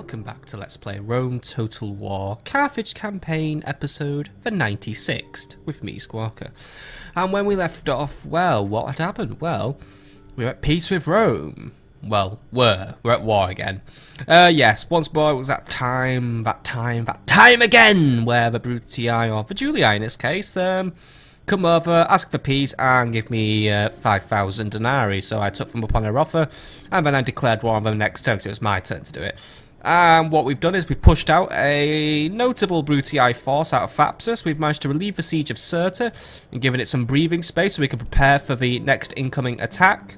welcome back to Let's Play Rome Total War Carthage Campaign episode the 96th with me, Squawker. And when we left off, well, what had happened? Well, we were at peace with Rome. Well, we're at war again. Yes, once more it was that time again, where the Brutii, or the Julii in this case, come over, ask for peace, and give me 5,000 denarii. So I took them up on their offer, and then I declared war on them next turn, so it was my turn to do it. And what we've done is we've pushed out a notable Brutii force out of Thapsus. We've managed to relieve the siege of Cirta, and given it some breathing space so we can prepare for the next incoming attack.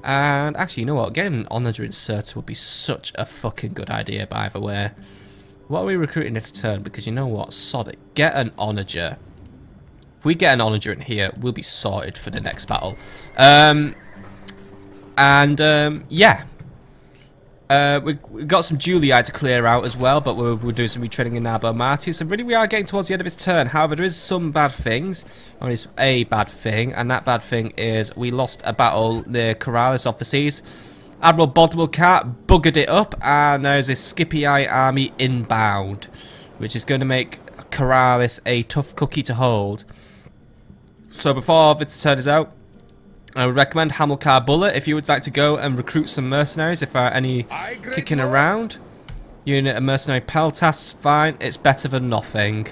And actually, you know what, getting an onager in Cirta would be such a fucking good idea, by the way. What are we recruiting this turn? Because you know what, sod it, get an onager. If we get an onager in here, we'll be sorted for the next battle. Yeah. We've got some Julii to clear out as well, but we're doing some retraining in Nabo Marti. So really we are getting towards the end of his turn. However, there is some bad things. Or at least a bad thing, and that bad thing is we lost a battle near Corrales off the seas. Admiral Bodwellcat buggered it up, and there's a Scipii army inbound, which is going to make Corrales a tough cookie to hold. So before this turn is out, I would recommend Hamilcar Bullet if you would like to go and recruit some mercenaries if there are any kicking around. Unit of mercenary peltasts, fine, it's better than nothing.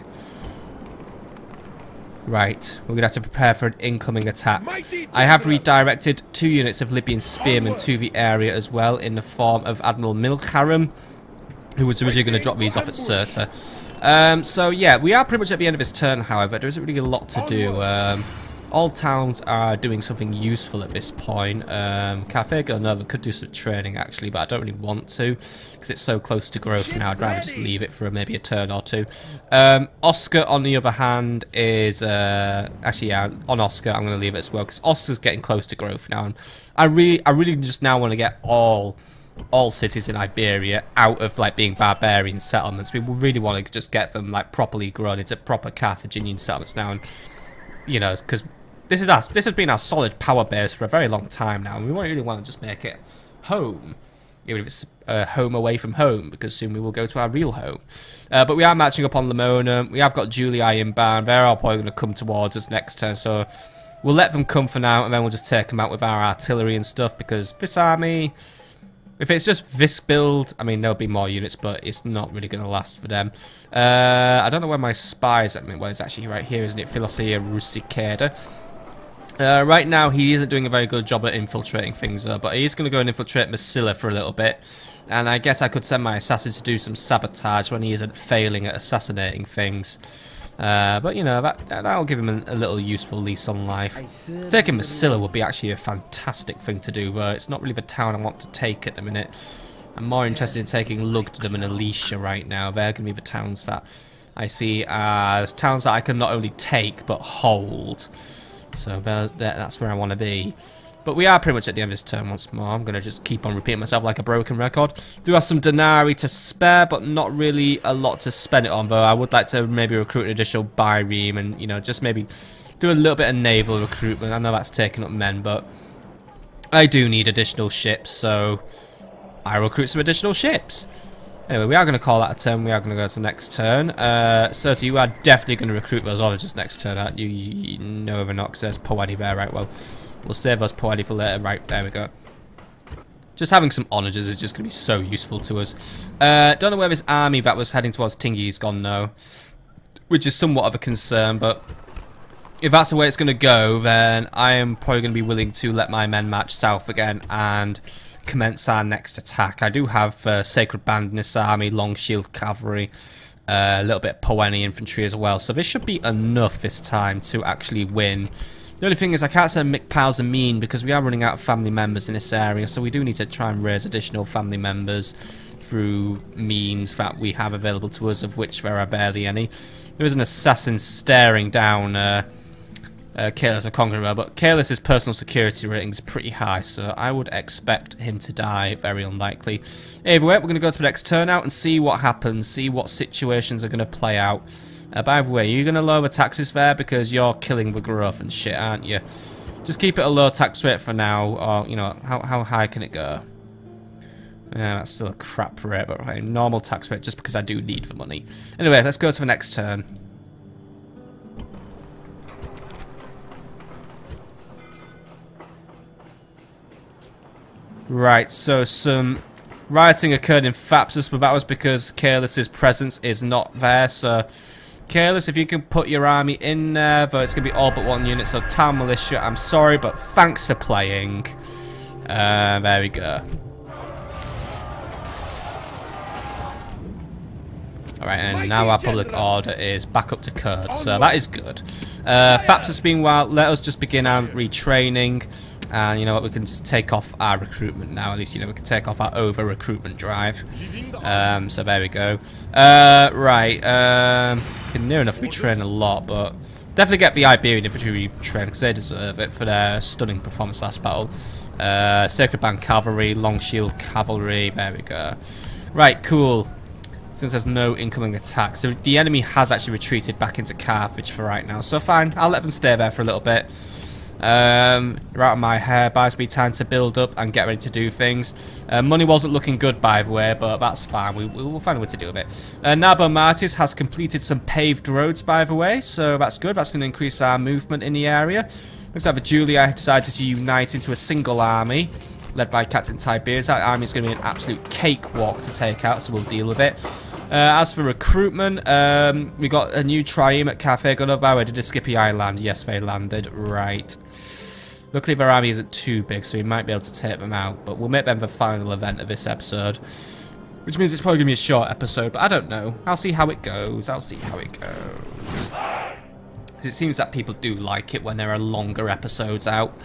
Right, we're going to have to prepare for an incoming attack. I have redirected 2 units of Libyan spearmen to the area as well in the form of Admiral Milcharum, who was originally going to drop these off at Cirta. So yeah, we are pretty much at the end of his turn, however. There isn't really a lot to do. All towns are doing something useful at this point. Carthago Nova could do some training actually, but I don't really want to because it's so close to growth now. I'd rather just leave it for maybe a turn or two. Oscar, on the other hand, is actually, yeah, on Oscar I'm going to leave it as well because Oscar's getting close to growth now, and I really just now want to get all cities in Iberia out of like being barbarian settlements. We really want to just get them like properly grown into proper Carthaginian settlements now, and you know, because this has been our solid power base for a very long time now, and we really want to just make it home, even if it's home away from home, because soon we will go to our real home. But we are matching up on Lamona. We have got Julii inbound. They're all probably going to come towards us next turn, so we'll let them come for now, and then we'll just take them out with our artillery and stuff, because this army, if it's just this build, I mean, there'll be more units, but it's not really going to last for them. I don't know where my spies are. I mean, well, it's actually right here, isn't it? Philosia Rusicada. Right now, he isn't doing a very good job at infiltrating things, but he's going to go and infiltrate Massila for a little bit. And I guess I could send my assassin to do some sabotage when he isn't failing at assassinating things. But, you know, that'll give him a little useful lease on life. Taking Massila would be actually a fantastic thing to do, but it's not really the town I want to take at the minute. I'm more interested in taking Lugdunum and Alicia right now. They're going to be the towns that I see as towns that I can not only take, but hold. So that's where I want to be. But we are pretty much at the end of this turn once more. I'm going to just keep on repeating myself like a broken record. Do have some denarii to spare, but not really a lot to spend it on, though. I would like to maybe recruit an additional bireme and, you know, just maybe do a little bit of naval recruitment. I know that's taking up men, but I do need additional ships, so I recruit some additional ships. Anyway, we are going to call that a turn. We are going to go to the next turn. Certa, you are definitely going to recruit those onagers next turn, aren't you? You know they're not, because there's Poedi there, right? Well, we'll save those Poedi for later. Right, there we go. Just having some onagers is just going to be so useful to us. Don't know where this army that was heading towards Tingi's gone, though, which is somewhat of a concern, but if that's the way it's going to go, then I am probably going to be willing to let my men march south again and commence our next attack. I do have Sacred Band in this army, Long Shield Cavalry, a little bit of Poeni infantry as well, so this should be enough this time to actually win. The only thing is I can't send Mikpals and Mean because we are running out of family members in this area, so we do need to try and raise additional family members through means that we have available to us, of which there are barely any. There is an assassin staring down Kaelis the Conqueror, but Kaelis' personal security rating is pretty high, so I would expect him to die, very unlikely. Either way, we're going to go to the next turnout and see what happens, see what situations are going to play out. By the way, you're going to lower taxes there because you're killing the growth and shit, aren't you? Just keep it a low tax rate for now, or, you know, how high can it go? Yeah, that's still a crap rate, but right, normal tax rate just because I do need the money. Anyway, let's go to the next turn. Right, so some rioting occurred in Thapsus, but that was because Careless's presence is not there, so Careless, if you can put your army in there, though it's going to be all but one unit, so Town Militia, I'm sorry, but thanks for playing. There we go. Alright, and now our public order is back up to code, so that is good. Thapsus, meanwhile, let us just begin our retraining. And you know what, we can just take off our recruitment now. At least, you know, we can take off our over-recruitment drive. So there we go. Right, can near enough retrain a lot, but definitely get the Iberian infantry retrained because they deserve it for their stunning performance last battle. Sacred Band Cavalry, Long Shield Cavalry, there we go. Right, cool. Since there's no incoming attack. So the enemy has actually retreated back into Carthage for right now. So fine, I'll let them stay there for a little bit. You're out of my hair, buys me time to build up and get ready to do things. Money wasn't looking good, by the way, but that's fine. We'll find a way to deal with it. Nabo Martis has completed some paved roads, by the way, so that's good. That's going to increase our movement in the area. Looks like the Julia have decided to unite into a single army, led by Captain Tiberius. That army is going to be an absolute cakewalk to take out, so we'll deal with it. As for recruitment, we got a new triume at Cafe Gunnobar. Did the Skippy Island? Yes, they landed. Right. Luckily, their army isn't too big, so we might be able to take them out. But we'll make them the final event of this episode. Which means it's probably going to be a short episode, but I don't know. I'll see how it goes. I'll see how it goes. Because it seems that people do like it when there are longer episodes out.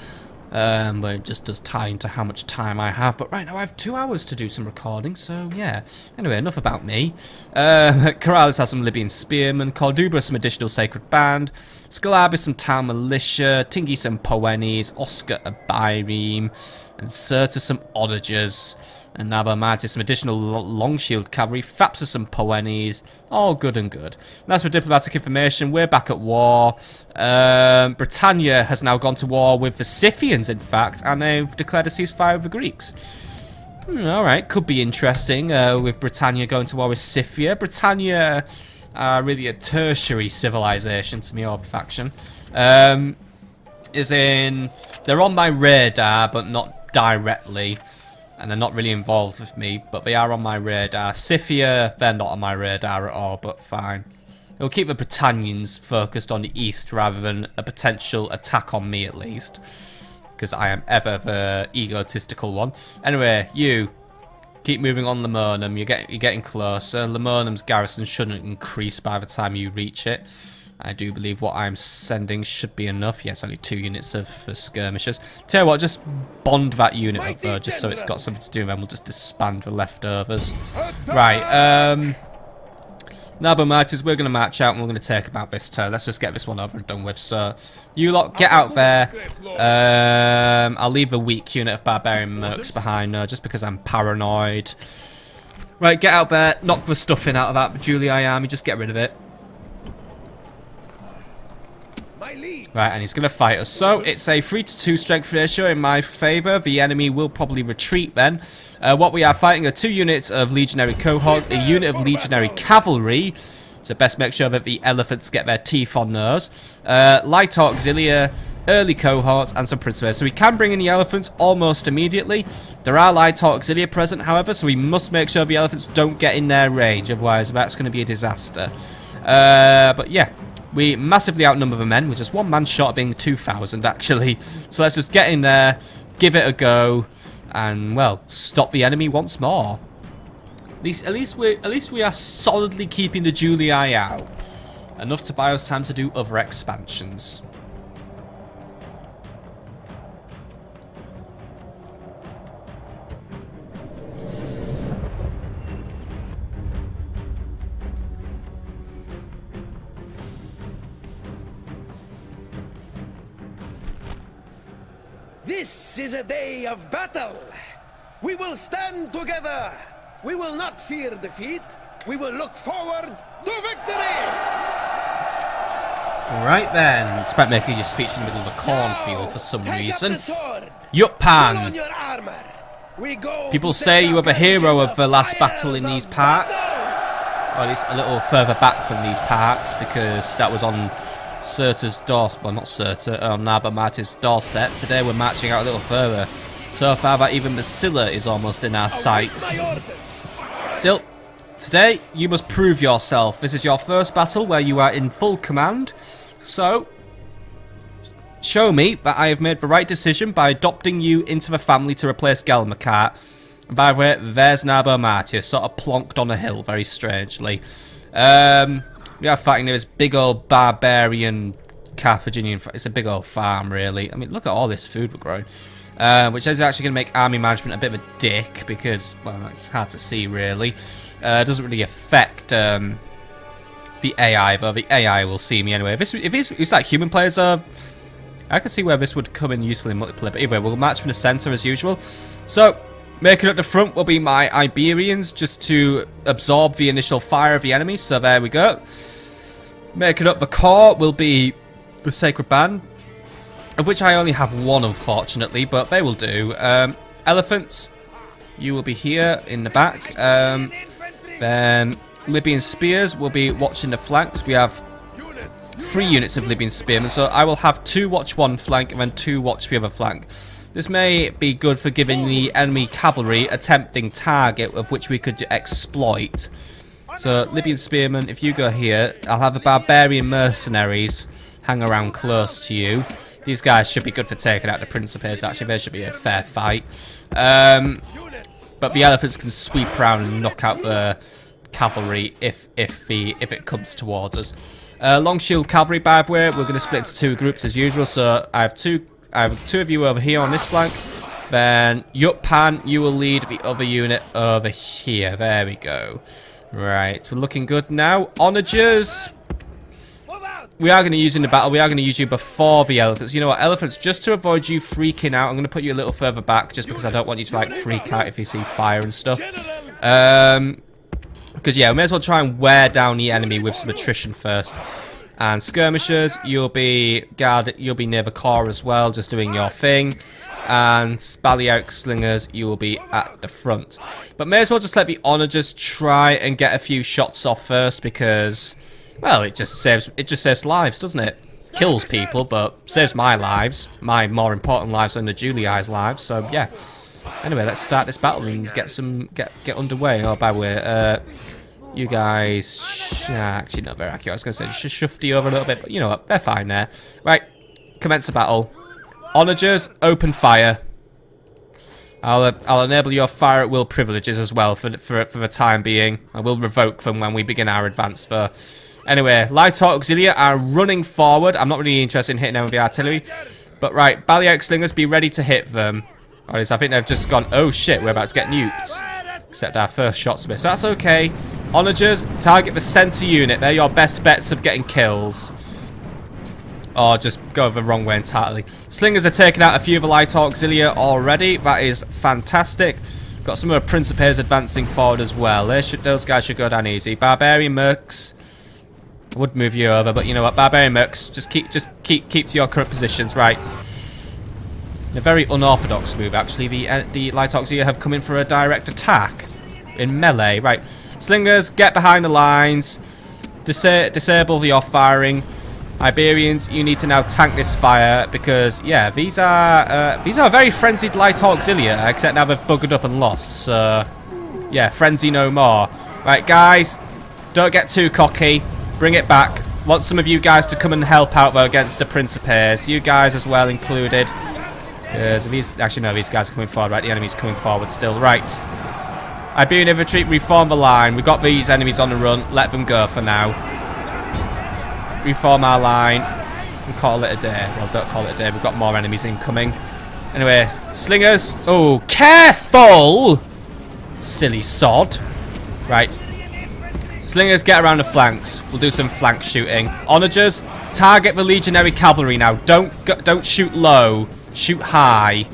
But it just does tie into how much time I have. But right now I have 2 hours to do some recording, so yeah. Anyway, enough about me. Corrales has some Libyan Spearmen, Corduba some additional Sacred Band, Scalabis some Town Militia, Tingy some Poenis, Oscar a Byreme, and Serta some Onagers, and Nabomartis some additional Long Shield Cavalry, Thapsus some Poenis, all good and good. And that's for diplomatic information. We're back at war. Britannia has now gone to war with the Scythians, in fact, and they've declared a ceasefire with the Greeks. Alright, could be interesting with Britannia going to war with Scythia. Britannia are really a tertiary civilization to me, or faction. Is in, they're on my radar, but not directly. And they're not really involved with me, but they are on my radar. Scythia, they're not on my radar at all, but fine. It'll keep the Britannians focused on the east rather than a potential attack on me, at least. Because I am ever the egotistical one. Anyway, you keep moving on Lemurnum. You're getting closer. Lemurnum's garrison shouldn't increase by the time you reach it. I do believe what I'm sending should be enough. Yes, only 2 units of skirmishers. Tell you what, just bond that unit up though, just so it's got something to do, and then we'll just disband the leftovers. Right, Nabomartis, we're going to march out and we're going to take about this turn. Let's just get this one over and done with. So, you lot, get out there. I'll leave a weak unit of Barbarian Mercs behind just because I'm paranoid. Right, get out there, knock the stuffing out of that Julii army, just get rid of it. Right, and he's going to fight us. So, it's a 3-to-2 strength ratio in my favour. The enemy will probably retreat then. What we are fighting are 2 units of legionary cohorts, a unit of legionary cavalry. So best make sure that the elephants get their teeth on those. Light auxilia, early cohorts, and some principes. So we can bring in the elephants almost immediately. There are light auxilia present, however, so we must make sure the elephants don't get in their range. Otherwise, that's going to be a disaster. But yeah. We massively outnumber the men, with just 1 man short being 2,000 actually. So let's just get in there, give it a go, and well, stop the enemy once more. At least we are solidly keeping the Julii out, enough to buy us time to do other expansions. This is a day of battle. We will stand together. We will not fear defeat. We will look forward to victory. Right then, despite making your speech in the middle of a cornfield for some reason. Yup, Pan. Put on your armor. We go. People say you were the hero of the last battle in these parts. Or at least a little further back from these parts, because that was on Surta's doorstep. Well, not Surta, on Naba Marty's doorstep. Today we're marching out a little further. So far that even Basila is almost in our sights. Still, today you must prove yourself. This is your first battle where you are in full command. So, show me that I have made the right decision by adopting you into the family to replace Gelmakart. And by the way, there's Naba Marty, sort of plonked on a hill, very strangely. We are fighting near this big old barbarian Carthaginian. It's a big old farm, really. I mean, look at all this food we're growing. Which is actually going to make army management a bit of a dick, because, well, it's hard to see, really. It doesn't really affect the AI, though. The AI will see me anyway. If it's like human players are... I can see where this would come in useful in multiplayer, but anyway, we'll match from the centre as usual. So, making up the front will be my Iberians, just to absorb the initial fire of the enemy, so there we go. Making up the core will be the Sacred Band, of which I only have one, unfortunately, but they will do. Elephants, you will be here in the back. Then Libyan Spears will be watching the flanks. We have 3 units of Libyan Spearmen, so I will have 2 watch one flank and then 2 watch the other flank. This may be good for giving the enemy cavalry a tempting target of which we could exploit. So, Libyan Spearmen, if you go here, I'll have the Barbarian Mercenaries hang around close to you. These guys should be good for taking out the Principes, actually. There should be a fair fight. But the elephants can sweep around and knock out the cavalry if it comes towards us. Long shield cavalry, by the way, we're going to split into 2 groups as usual. So I have two of you over here on this flank. Then Yutpan, you will lead the other unit over here. There we go. Right, we're looking good now. Onagers, we are going to use in the battle. We are going to use you before the elephants. You know what, elephants, just to avoid you freaking out, I'm going to put you a little further back, just because I don't want you to like freak out if you see fire and stuff. Because yeah, we may as well try and wear down the enemy with some attrition first. And skirmishers, you'll be near the core as well, just doing your thing. And Balearic slingers, you will be at the front. But may as well just let the onagers try and get a few shots off first, because, well, it just saves lives, doesn't it? Kills people, but saves my lives, my more important lives than the Julie's lives. So yeah. Anyway, let's start this battle and get underway. Oh, by the way, you guys, actually not very accurate. I was going to say just shufty over a little bit, but you know what? They're fine there. Right, commence the battle. Onagers, open fire. I'll enable your fire at will privileges as well for the time being. I will revoke them when we begin our advance. Anyway, light auxilia are running forward. I'm not really interested in hitting them with the artillery, but right, Balearic slingers, be ready to hit them. Or at least I think they've just gone. Oh shit, we're about to get nuked. Except our first shots missed. That's okay. Onagers, target the centre unit. They're your best bets of getting kills. Or just go the wrong way entirely. Slingers are taking out a few of the light auxilia already. That is fantastic. Got some of the Principes advancing forward as well. Those guys should go down easy. Barbarian Mercs. I would move you over, but you know what? Barbarian Mercs, just keep to your current positions, right? A very unorthodox move, actually. The light auxilia have come in for a direct attack in melee. Right, slingers, get behind the lines. Disable your firing. Iberians, you need to now tank this fire because, yeah, these are very frenzied light auxilia, except now they've buggered up and lost. So, yeah, frenzy no more. Right, guys, don't get too cocky. Bring it back. Want some of you guys to come and help out though against the Principes. You guys as well included. Actually, no, these guys are coming forward, right? The enemy's coming forward still. Right. Iberian infantry, reform the line. We've got these enemies on the run. Let them go for now. Reform our line and call it a day. Well, don't call it a day. We've got more enemies incoming. Anyway, slingers. Oh, careful! Silly sod. Right. Slingers, get around the flanks. We'll do some flank shooting. Onagers, target the legionary cavalry now. Don't shoot low. Shoot high.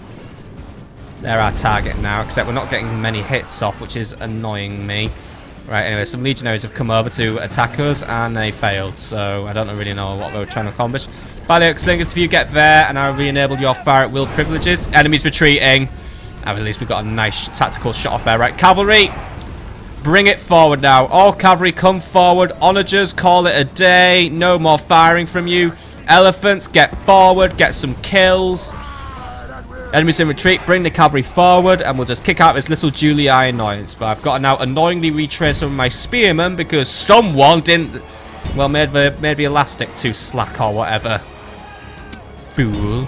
They're our target now, except we're not getting many hits off, which is annoying me. Right, anyway, some legionaries have come over to attack us, and they failed, so I don't really know what they were trying to accomplish. Balearic slingers, if you get there, and I re-enable your fire at will privileges. Enemies retreating. at least we got a nice tactical shot off there. Right, cavalry, bring it forward now. All cavalry, come forward. Onagers, call it a day. No more firing from you. Elephants, get forward, get some kills. Enemies in retreat, bring the cavalry forward, and we'll just kick out this little Julii annoyance. But I've got to now annoyingly retrace some of my spearmen because someone didn't, well, made the elastic too slack or whatever. Fool.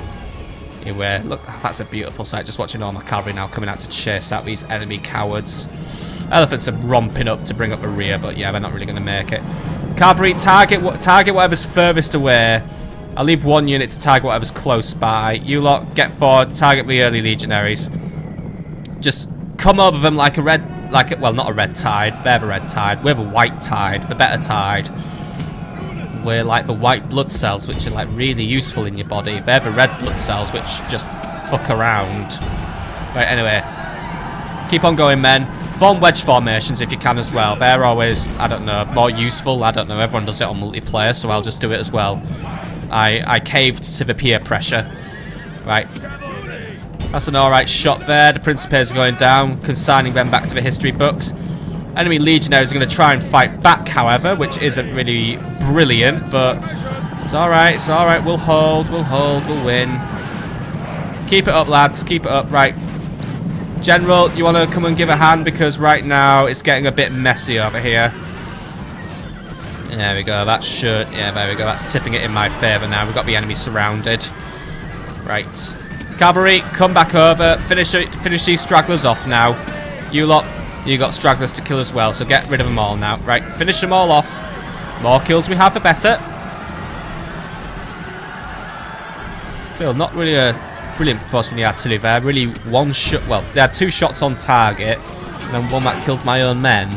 Anyway, look, that's a beautiful sight. Just watching all my cavalry now coming out to chase out these enemy cowards. Elephants are romping up to bring up the rear, but yeah, they're not really going to make it. Cavalry, target whatever's furthest away. I'll leave one unit to target whatever's close by. You lot, get forward, target the early legionaries. Just come over them like a red, well, not a red tide. They're the red tide. We're the white tide, the better tide. We're like the white blood cells, which are like really useful in your body. They're the red blood cells, which just fuck around. Right, anyway. Keep on going, men. Form wedge formations if you can as well. They're always, I don't know, more useful. I don't know, everyone does it on multiplayer, so I'll just do it as well. I caved to the peer pressure. Right. That's an alright shot there. The Principes are going down, consigning them back to the history books. Enemy legionaries are going to try and fight back, however, which isn't really brilliant, but it's alright, it's alright. We'll hold, we'll win. Keep it up, lads, keep it up. Right. General, you want to come and give a hand, because right now it's getting a bit messy over here. There we go, that should, yeah, there we go, that's tipping it in my favour now. We've got the enemy surrounded. Right. Cavalry, come back over, finish these stragglers off now. You lot, you got stragglers to kill as well, so get rid of them all now. Right, finish them all off. More kills we have, the better. Still, not really a brilliant performance from the artillery there. Really one shot, well, they had 2 shots on target, and then one that killed my own men.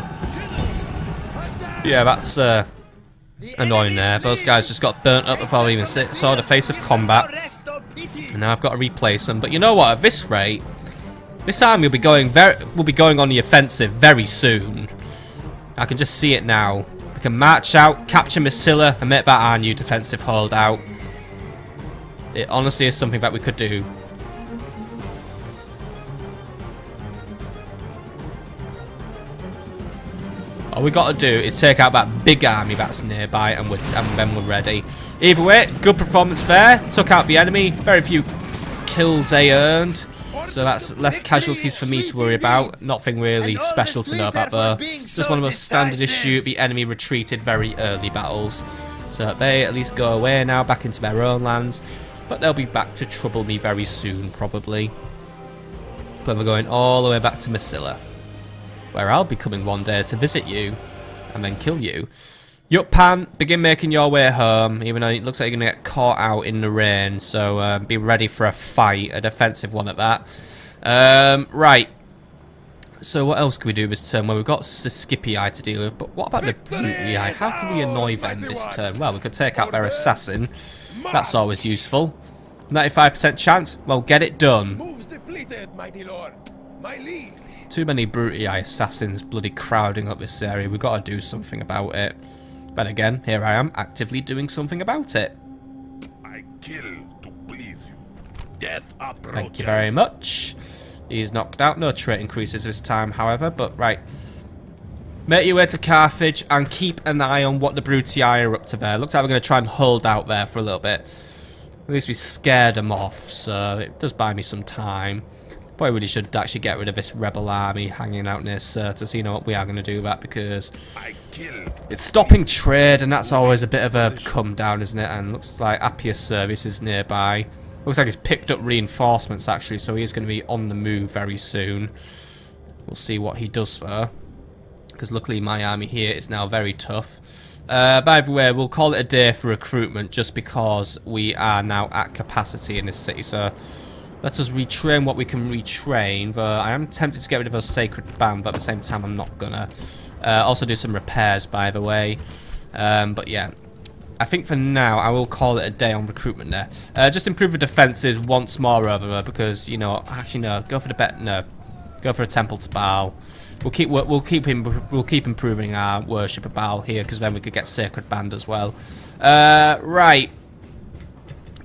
Yeah, that's annoying there. Those guys just got burnt up before we even saw the face of combat. And now I've got to replace them. But you know what? At this rate, this army will be going on the offensive very soon. I can just see it now. We can march out, capture Massilla, and make that our new defensive holdout. It honestly is something that we could do. All we got to do is take out that big army that's nearby, and then we're ready. Either way, good performance there. Took out the enemy. Very few kills they earned. So that's less casualties for me to worry about. Nothing really special to know about there. Just one of those standard issue, the enemy retreated very early battles. So they at least go away now, back into their own lands. But they'll be back to trouble me very soon, probably. But we're going all the way back to Massilla, where I'll be coming one day to visit you and then kill you. Yup, Pan, begin making your way home, even though it looks like you're going to get caught out in the rain. So be ready for a fight, a defensive one at that. Right. So what else can we do this turn? Well, we've got the Scipii to deal with, but what about the Brutii? How can we annoy them this turn? Well, we could take out their assassin. That's always useful. 95% chance? Well, get it done. Moves depleted, mighty lord. My liege. Too many Brutii assassins bloody crowding up this area. We've got to do something about it. But again, here I am, actively doing something about it. I kill to please you. Death approaches. Thank you very much. He's knocked out. No trait increases this time, however. But right. Make your way to Carthage and keep an eye on what the Brutii are up to there. Looks like we're going to try and hold out there for a little bit. At least we scared them off, so it does buy me some time. Boy, really should actually get rid of this rebel army hanging out near Sirtis. So you know what, we are going to do that because it's stopping trade, and that's always a bit of a come down, isn't it? And looks like Appius Service is nearby. Looks like he's picked up reinforcements actually, so he is going to be on the move very soon. We'll see what he does there, because luckily my army here is now very tough. By the way, we'll call it a day for recruitment just because we are now at capacity in this city. So let us retrain what we can retrain. Though I am tempted to get rid of a sacred band, but at the same time I'm not gonna. Also do some repairs, by the way. But yeah, I think for now I will call it a day on recruitment there. Just improve the defences once more over there, because you know, actually no, go for the bet. No, go for a temple to Baal. We'll keep improving our worship of Baal here, because then we could get sacred band as well. Right.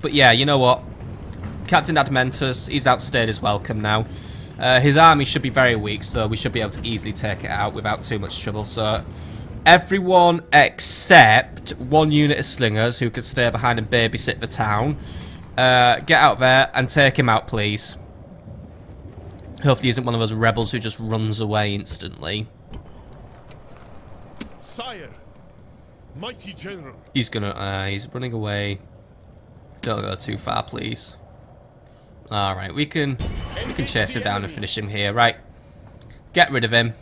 But yeah, you know what? Captain Admentus, he's outstayed his welcome now. His army should be very weak, so we should be able to easily take it out without too much trouble. So everyone except 1 unit of slingers who could stay behind and babysit the town, get out there and take him out, please. Hopefully he isn't one of those rebels who just runs away instantly. Sire, mighty general. He's running away. Don't go too far, please. Alright, we can chase him down and finish him here. Right. Get rid of him.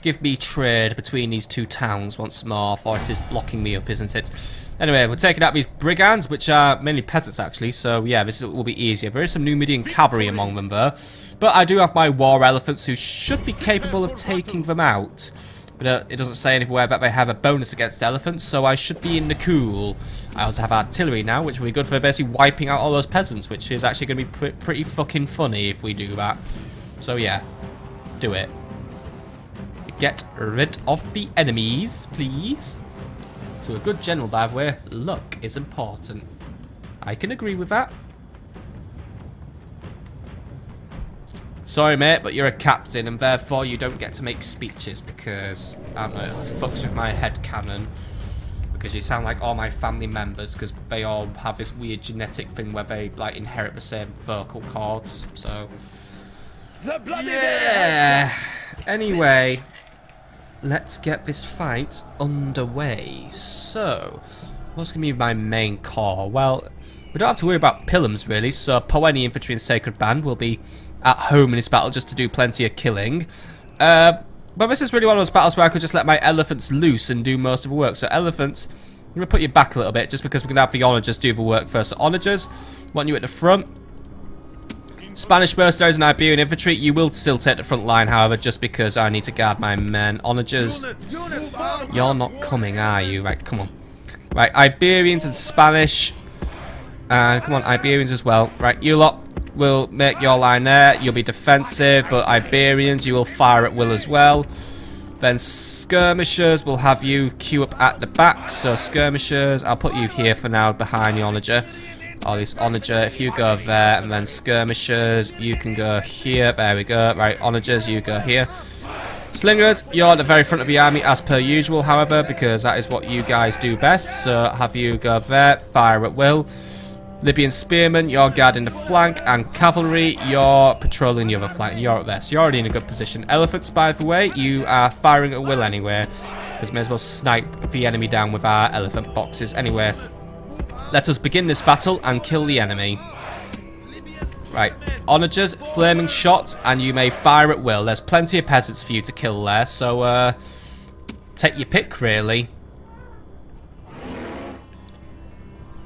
Give me trade between these 2 towns once more, for it is blocking me up, isn't it? Anyway, we're taking out these brigands, which are mainly peasants, actually, so yeah, this will be easier. There is some Numidian cavalry among them, though. But I do have my war elephants, who should be capable of taking them out. But it doesn't say anywhere that they have a bonus against elephants, so I should be in the cool. I also have artillery now, which will be good for basically wiping out all those peasants, which is actually going to be pretty fucking funny if we do that. So yeah, do it. Get rid of the enemies, please. To a good general, by the way, luck is important. I can agree with that. Sorry, mate, but you're a captain, and therefore you don't get to make speeches because I don't know, it fucks with my head canon. Because you sound like all my family members, because they all have this weird genetic thing where they like inherit the same vocal cords. So, yeah. Anyway. Let's get this fight underway. So, what's going to be my main core? Well, we don't have to worry about Pilums, really. So, Poeni Infantry and Sacred Band will be at home in this battle just to do plenty of killing. But this is really one of those battles where I could just let my elephants loose and do most of the work. So, elephants, I'm going to put you back a little bit just because we're going to have the onagers do the work first. So, onagers, want you at the front. Spanish mercenaries and Iberian infantry, you will still take the front line, however, just because I need to guard my men. Onagers, you're not coming, are you? Right, come on. Right, Iberians and Spanish. Come on, Iberians as well. Right, you lot will make your line there. You'll be defensive, but Iberians, you will fire at will as well. Then skirmishers will have you queue up at the back. So skirmishers, I'll put you here for now behind the onager. Oh, this onager, if you go there, and then skirmishers, you can go here. There we go. Right, onagers, you go here. Slingers, you're at the very front of the army as per usual, however, because that is what you guys do best. So have you go there, fire at will. Libyan spearmen, you're guarding the flank, and cavalry, you're patrolling the other flank. You're up there, so you're already in a good position. Elephants, by the way, you are firing at will anyway, because may as well snipe the enemy down with our elephant boxes. Anyway, let us begin this battle and kill the enemy. Right, onagers, flaming shot, and you may fire at will. There's plenty of peasants for you to kill there, so take your pick, really.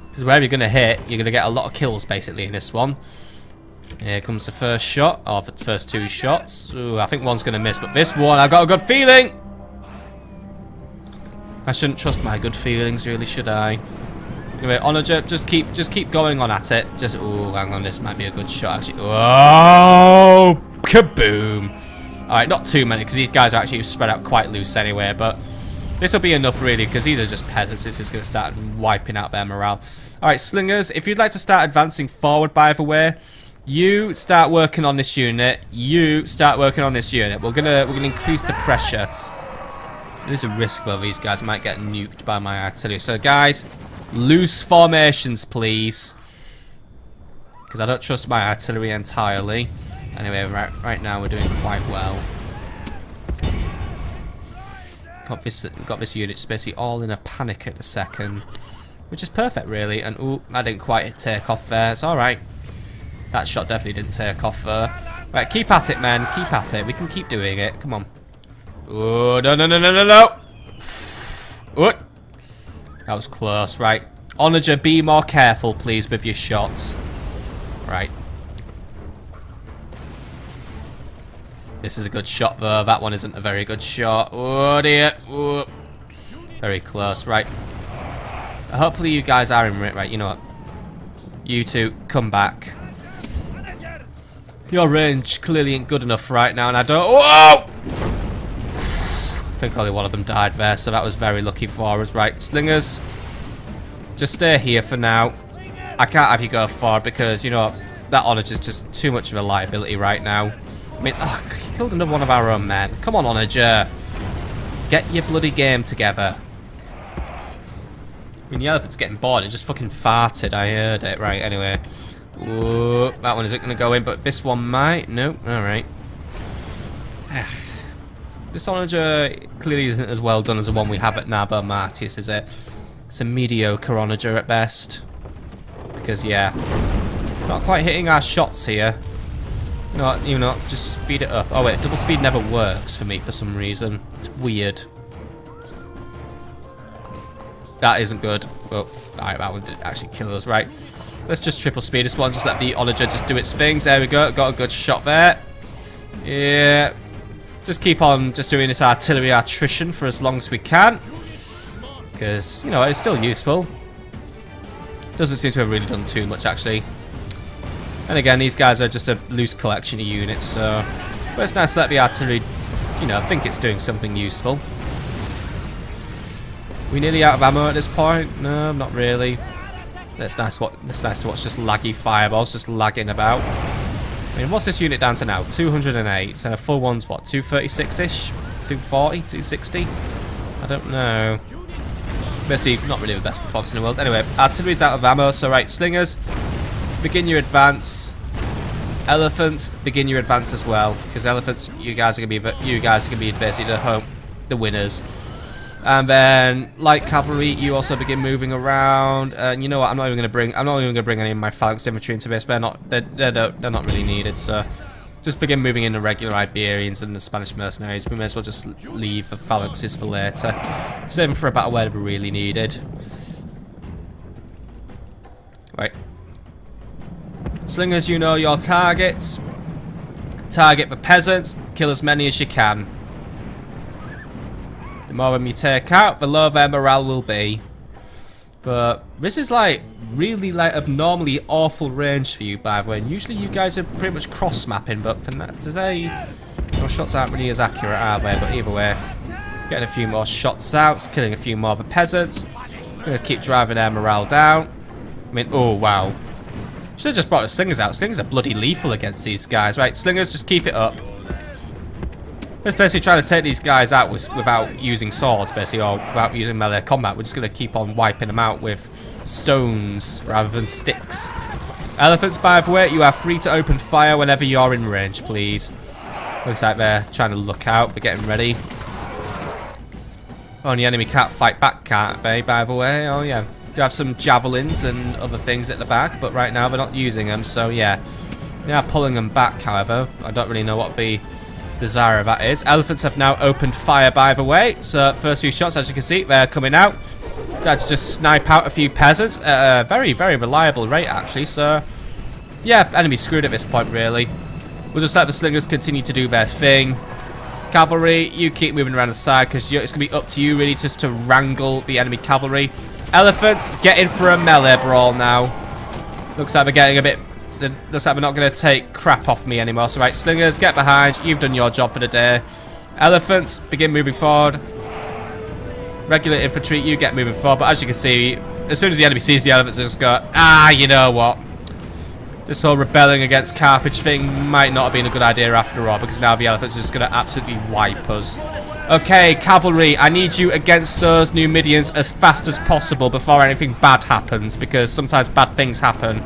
Because wherever you're going to hit, you're going to get a lot of kills, basically, in this one. Here comes the first shot, or the first 2 shots. Ooh, I think one's going to miss, but this one, I've got a good feeling! I shouldn't trust my good feelings, really, should I? Anyway, onager, just keep going on at it. Just, oh, hang on, this might be a good shot, actually. Oh, kaboom! Alright, not too many, because these guys are actually spread out quite loose anyway, but this will be enough, really, because these are just peasants. This is going to start wiping out their morale. Alright, slingers, if you'd like to start advancing forward, by the way, you start working on this unit. You start working on this unit. We're gonna increase the pressure. There's a risk, though, these guys might get nuked by my artillery. So, guys, loose formations, please. Because I don't trust my artillery entirely. Anyway, right now we're doing quite well. Got this unit just basically all in a panic at the second. Which is perfect, really. And, ooh, I didn't quite take off there. It's alright. That shot definitely didn't take off there. Right, keep at it, men. Keep at it. We can keep doing it. Come on. Oh, no, no, no, no, no, no. Oh. That was close, right. Onager, be more careful, please, with your shots. Right. This is a good shot, though. That one isn't a very good shot. Oh, dear. Oh. Very close, right. Hopefully you guys are in it. Right, you know what? You two, come back. Your range clearly ain't good enough right now, and I don't... Whoa! I think only one of them died there, so that was very lucky for us. Right, slingers, just stay here for now. I can't have you go forward because, you know, that Onager's just too much of a liability right now. I mean, oh, he killed another one of our own men. Come on, Onager. Get your bloody game together. I mean, the elephant's getting bored. It just fucking farted. I heard it. Right, anyway. Ooh, that one isn't going to go in, but this one might. Nope. Alright. This Onager clearly isn't as well done as the one we have at Nabo Martius, is it? It's a mediocre Onager at best. Because, yeah. Not quite hitting our shots here. You know, just speed it up. Oh wait, double speed never works for me for some reason. It's weird. That isn't good. Oh, alright, that one did actually kill us. Right. Let's just triple speed this one. Just let the Onager just do its things. There we go. Got a good shot there. Yeah. Just keep on just doing this artillery attrition for as long as we can. Because, you know, it's still useful. Doesn't seem to have really done too much, actually. And again, these guys are just a loose collection of units, so... But it's nice to let the artillery, you know, think it's doing something useful. We nearly out of ammo at this point? No, not really. It's nice to watch just laggy fireballs just lagging about. I mean, what's this unit down to now? 208. And a full one's what? 236-ish? 240? 260? I don't know. Basically, not really the best performance in the world. Anyway, artillery's out of ammo, so right, slingers, begin your advance. Elephants, begin your advance as well. Because elephants, you guys are gonna be basically the winners. And then light cavalry, you also begin moving around. And you know what? I'm not even gonna bring any of my phalanx infantry into this. They're not really needed. So just begin moving in the regular Iberians and the Spanish mercenaries. We may as well just leave the phalanxes for later. Save them for a battle where they're really needed. Right. Slingers, you know your targets. Target the peasants. Kill as many as you can. The more of them you take out, the lower their morale will be. But this is like really like abnormally awful range for you, by the way. And usually you guys are pretty much cross-mapping, but for that today, your shots aren't really as accurate, are they? But either way, getting a few more shots out, killing a few more of the peasants. It's going to keep driving their morale down. I mean, oh wow. Should have just brought the slingers out. Slingers are bloody lethal against these guys. Right, slingers, just keep it up. Let's basically try to take these guys out without using swords, basically, or without using melee combat. We're just going to keep on wiping them out with stones rather than sticks. Elephants, by the way, you are free to open fire whenever you're in range, please. Looks like they're trying to look out. We're getting ready. Oh, and the enemy can't fight back, can't they, by the way? Oh, yeah. Do have some javelins and other things at the back, but right now they're not using them, so yeah. They are pulling them back, however. I don't really know what the desire of that is. Elephants have now opened fire, by the way. So, first few shots, as you can see, they're coming out. Decided to just snipe out a few peasants at a very, very reliable rate, actually. So, yeah, enemy screwed at this point, really. We'll just let the slingers continue to do their thing. Cavalry, you keep moving around the side, because it's going to be up to you, really, just to wrangle the enemy cavalry. Elephants, get in for a melee brawl now. Looks like we're getting a bit... Looks like we're not going to take crap off me anymore. So, right, slingers, get behind. You've done your job for the day. Elephants, begin moving forward. Regular infantry, you get moving forward. But as you can see, as soon as the enemy sees the elephants, they just go, ah, you know what? This whole rebelling against Carthage thing might not have been a good idea after all, because now the elephants are just going to absolutely wipe us. Okay, cavalry, I need you against those Numidians as fast as possible before anything bad happens, because sometimes bad things happen.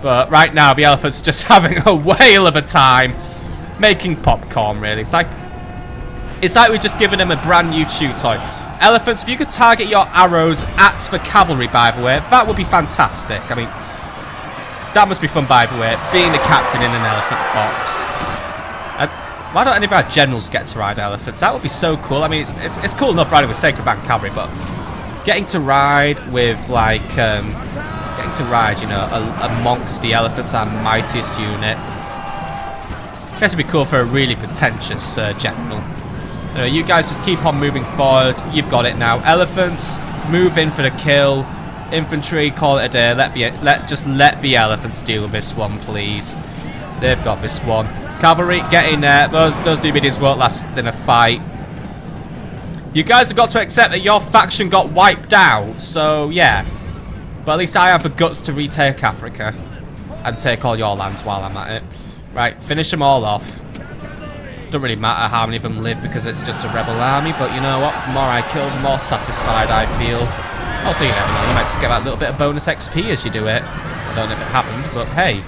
But right now, the elephants are just having a whale of a time making popcorn, really. It's like we've just given them a brand new chew toy. Elephants, if you could target your arrows at the cavalry, by the way, that would be fantastic. I mean, that must be fun, by the way, being the captain in an elephant box. Why don't any of our generals get to ride elephants? That would be so cool. I mean, it's cool enough riding with Sacred Band Cavalry, but getting to ride with, like, you know, amongst the elephants, our mightiest unit. I guess it'd be cool for a really pretentious general. Anyway, you guys just keep on moving forward. You've got it now. Elephants, move in for the kill. Infantry, call it a day. Just let the elephants deal with this one, please. They've got this one. Cavalry, get in there. Those Numidians won't last in a fight. You guys have got to accept that your faction got wiped out. So, yeah. But at least I have the guts to retake Africa. and take all your lands while I'm at it. Right, finish them all off. Don't really matter how many of them live because it's just a rebel army, but you know what? The more I kill, the more satisfied I feel. Also, you never know, you might just get that little bit of bonus XP as you do it. I don't know if it happens, but hey,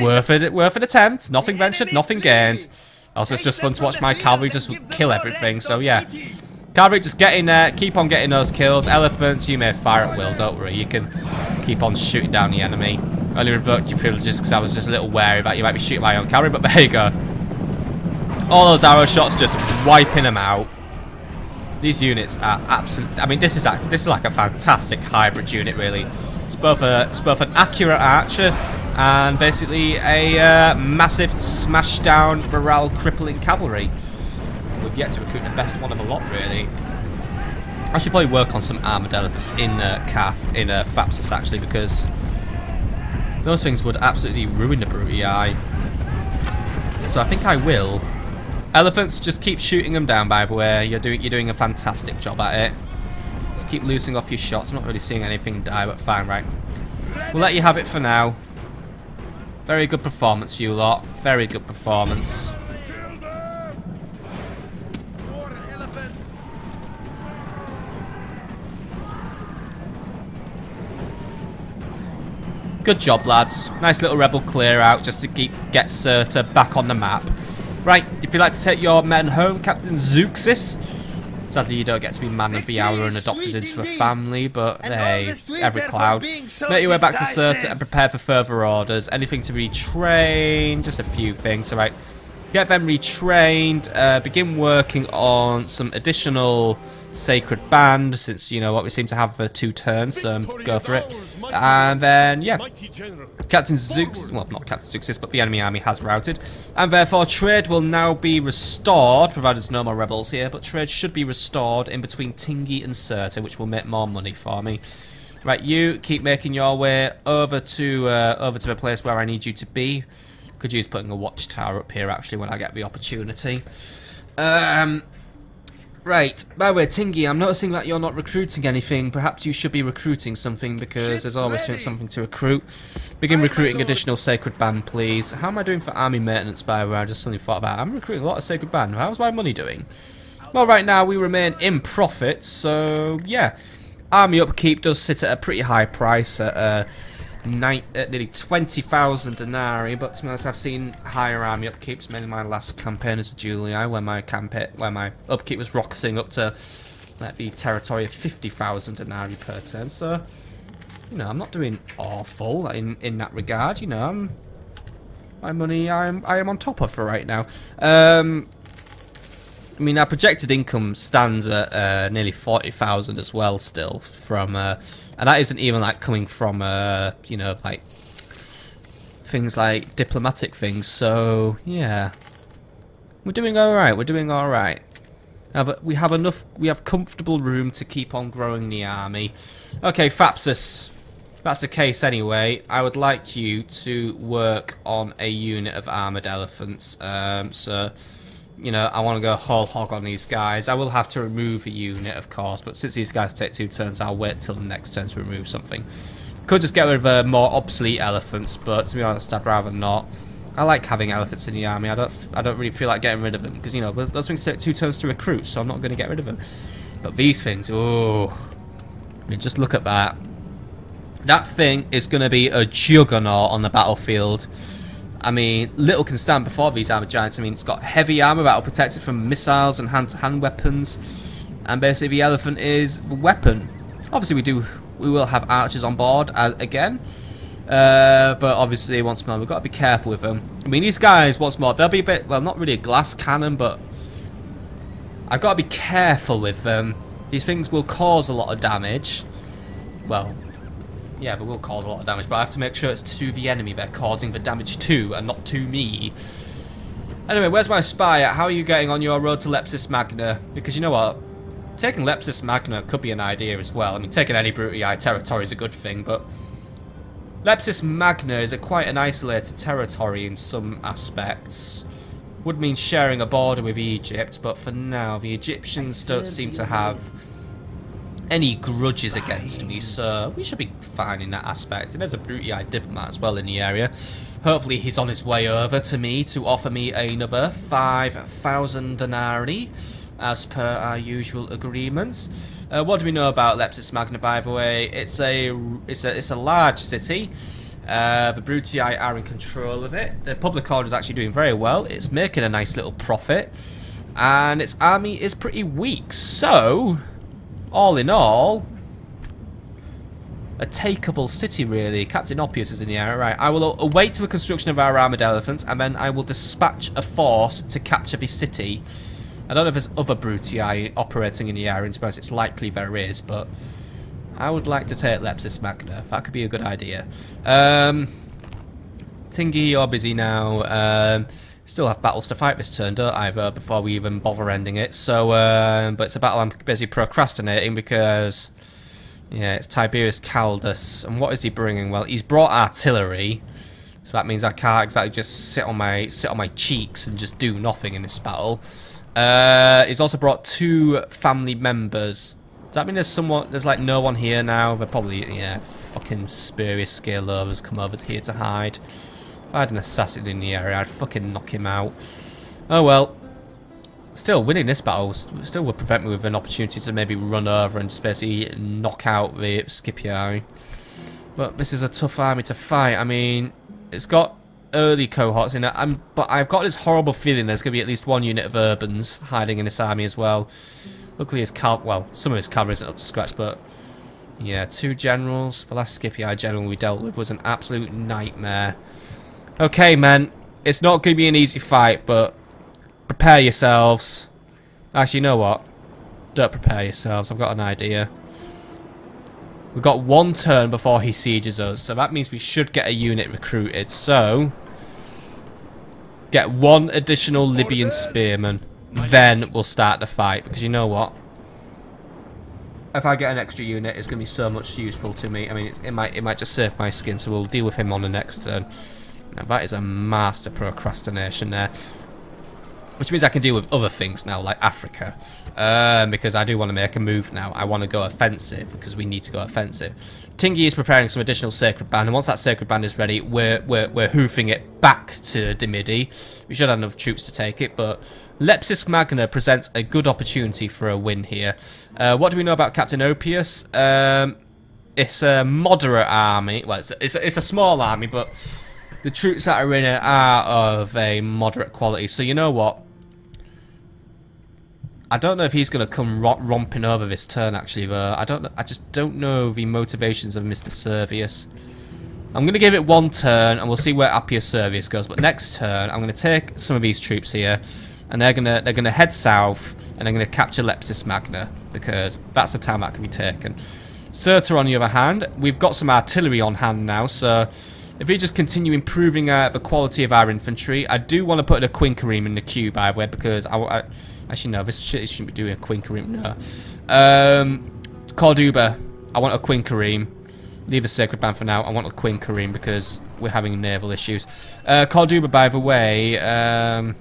worth an attempt. Nothing ventured, nothing gained. Also, it's just fun to watch my cavalry just kill everything, so yeah. Cavalry, just get in there, keep on getting those kills. Elephants, you may fire at will, don't worry. You can keep on shooting down the enemy. Only revoked your privileges because I was just a little wary that you might be shooting my own cavalry, but there you go. All those arrow shots just wiping them out. These units are absolutely... I mean, this is like a fantastic hybrid unit, really. It's both an accurate archer and basically a massive smash-down, morale-crippling cavalry. We've yet to recruit the best one of the lot, really. I should probably work on some armoured elephants in Thapsus, actually, because those things would absolutely ruin the Brutii. So I think I will. Elephants, just keep shooting them down, by the way. You're doing a fantastic job at it. Just keep loosing off your shots. I'm not really seeing anything die, but fine, right. We'll let you have it for now. Very good performance, you lot. Very good performance. Good job, lads. Nice little rebel clear out just to get Cirta back on the map. Right, if you'd like to take your men home, Captain Zeuxis. Sadly, you don't get to be man of the hour and adopted into a family, but hey, every cloud. Make your way back to Cirta and prepare for further orders. Anything to retrain, just a few things. Alright, get them retrained. Begin working on some additional sacred band, since you know what, we seem to have 2 turns, so go for it. And then yeah, Captain Zeuxis, well, not Captain Zeuxis, but the enemy army has routed, and therefore trade will now be restored, provided there's no more rebels here, but trade should be restored in between Tingi and Cirta, which will make more money for me. Right, you keep making your way over to the place where I need you to be. Could use putting a watchtower up here actually when I get the opportunity. Right, by the way, Tingy, I'm noticing that you're not recruiting anything. Perhaps you should be recruiting something, because there's always something to recruit. Begin recruiting additional Sacred Band, please. How am I doing for army maintenance, by the way? I just suddenly thought about it. I'm recruiting a lot of Sacred Band. How's my money doing? Well, right now we remain in profit, so yeah. Army upkeep does sit at a pretty high price at nearly 20,000 denarii, but to be honest, I've seen higher army upkeeps, mainly my last campaign as a Julii, where my upkeep was rocketing up to the territory of 50,000 denarii per turn. So, you know, I'm not doing awful in that regard. You know, my money I am on top of for right now. I mean, our projected income stands at nearly 40,000 as well, still from, and that isn't even like coming from, you know, like things like diplomatic things. So yeah, we're doing all right. We're doing all right. We have enough. We have comfortable room to keep on growing the army. Okay, Thapsus. If that's the case anyway, I would like you to work on a unit of armoured elephants. So, you know, I want to go whole hog on these guys. I will have to remove a unit, of course, but since these guys take 2 turns, I'll wait till the next turn to remove something. Could just get rid of more obsolete elephants, but to be honest, I'd rather not. I like having elephants in the army. I don't really feel like getting rid of them, because, you know, those things take 2 turns to recruit, so I'm not going to get rid of them. But these things, oh, I mean, just look at that. That thing is going to be a juggernaut on the battlefield. I mean, little can stand before these armoured giants. I mean, it's got heavy armour that will protect it from missiles and hand-to-hand weapons. And basically, the elephant is the weapon. Obviously, we will have archers on board again. But obviously, once more, we've got to be careful with them. I mean, these guys, once more, they'll be a bit, well, not really a glass cannon, but I've got to be careful with them. These things will cause a lot of damage. Well, yeah, they will cause a lot of damage, but I have to make sure it's to the enemy they're causing the damage to, and not to me. Anyway, where's my spy at? How are you getting on your road to Lepsis Magna? Because you know what? Taking Lepsis Magna could be an idea as well. I mean, taking any Brutii territory is a good thing, but Lepsis Magna is quite an isolated territory in some aspects. Would mean sharing a border with Egypt, but for now, the Egyptians don't seem to have any grudges against me, so we should be fine in that aspect. And there's a Brutii diplomat as well in the area. Hopefully he's on his way over to me to offer me another 5,000 denarii, as per our usual agreements. What do we know about Leptis Magna, by the way? It's a large city. The Brutii are in control of it. The public order is actually doing very well. It's making a nice little profit, and its army is pretty weak. So, all in all, a takeable city, really. Captain Oppius is in the area. Right, I will await the construction of our armoured elephants, and then I will dispatch a force to capture the city. I don't know if there's other Brutii operating in the area, and suppose it's likely there is, but I would like to take Leptis Magna. That could be a good idea. Tingy, you're busy now. Still have battles to fight this turn, don't I, though, before we even bother ending it. So, but it's a battle I'm busy procrastinating because, yeah, it's Tiberius Caldus. And what is he bringing? Well, he's brought artillery, so that means I can't exactly just sit on my cheeks and just do nothing in this battle. He's also brought 2 family members. Does that mean there's like no one here now? They're probably, yeah, fucking spurious scale lovers come over here to hide. If I had an assassin in the area, I'd fucking knock him out. Oh well. Still, winning this battle still would prevent me with an opportunity to maybe run over and just basically knock out the Scipii. But this is a tough army to fight. I mean, it's got early cohorts in it, but I've got this horrible feeling there's going to be at least 1 unit of urbans hiding in this army as well. Luckily, some of his cavalry isn't up to scratch, but yeah, 2 generals. The last Scipii general we dealt with was an absolute nightmare. Okay, men, it's not going to be an easy fight, but prepare yourselves. Actually, you know what? Don't prepare yourselves. I've got an idea. We've got 1 turn before he sieges us, so that means we should get a unit recruited. So, get 1 additional Libyan spearman. Then we'll start the fight, because you know what? If I get an extra unit, it's going to be so much useful to me. I mean, it might just save my skin, so we'll deal with him on the next turn. Now, that is a master procrastination there. Which means I can deal with other things now, like Africa. Because I do want to make a move now. I want to go offensive, because we need to go offensive. Tingy is preparing some additional Sacred Band, and once that Sacred Band is ready, we're hoofing it back to Dimidi. We should have enough troops to take it, but Leptis Magna presents a good opportunity for a win here. What do we know about Captain Oppius? It's a moderate army. Well, it's a small army, but the troops that are in it are of a moderate quality. So you know what? I don't know if he's going to come romping over this turn, actually, though. I just don't know the motivations of Mr. Servius. I'm going to give it 1 turn, and we'll see where Appius Servius goes. But next turn, I'm going to take some of these troops here, and they're gonna head south, and they're going to capture Leptis Magna, because that's the town that can be taken. Cirta, on the other hand, we've got some artillery on hand now, so if we just continue improving the quality of our infantry, I do want to put a Quinquereme in the queue, by the way, because actually, no, this shouldn't be doing a Quinquereme, no. Corduba, I want a Quinquereme. Leave the Sacred Band for now. I want a Quinquereme because we're having naval issues. Corduba, by the way, I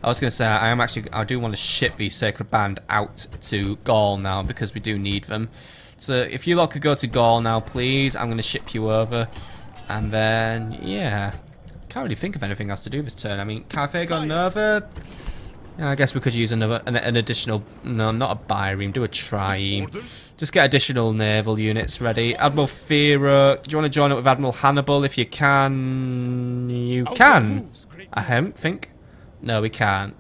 was going to say, I do want to ship the Sacred Band out to Gaul now because we do need them. So if you lot could go to Gaul now, please, I'm going to ship you over. And then, yeah, can't really think of anything else to do this turn. I mean, Carthago Nova. Yeah, I guess we could use an additional, no, not a bireme, do a trieme. Just get additional naval units ready. Admiral Fero, do you want to join up with Admiral Hannibal if you can? You can. I don't think. No, we can't.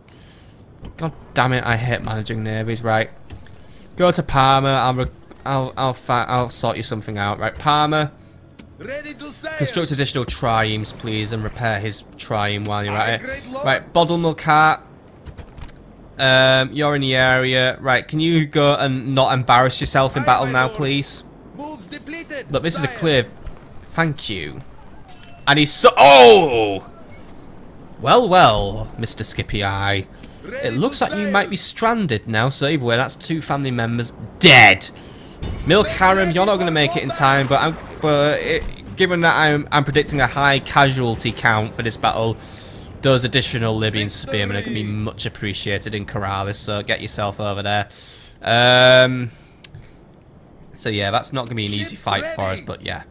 God damn it, I hate managing navies. Right, go to Parma. I'll sort you something out. Right, Parma. Construct additional triemes, please, and repair his trieme while you're at it. Right, Bodle Mulcat. You're in the area. Right, can you go and not embarrass yourself in battle now, please? Look, this is a clear... Thank you. And he's so... Oh! Well, well, Mr. Scipii. It looks like you might be stranded now, so either way, that's 2 family members dead. Milk Harem, you're not going to make it in time, but given that I'm predicting a high casualty count for this battle, those additional Libyan spearmen are going to be much appreciated in Corrales, so get yourself over there. So yeah, that's not going to be an easy fight for us, but yeah.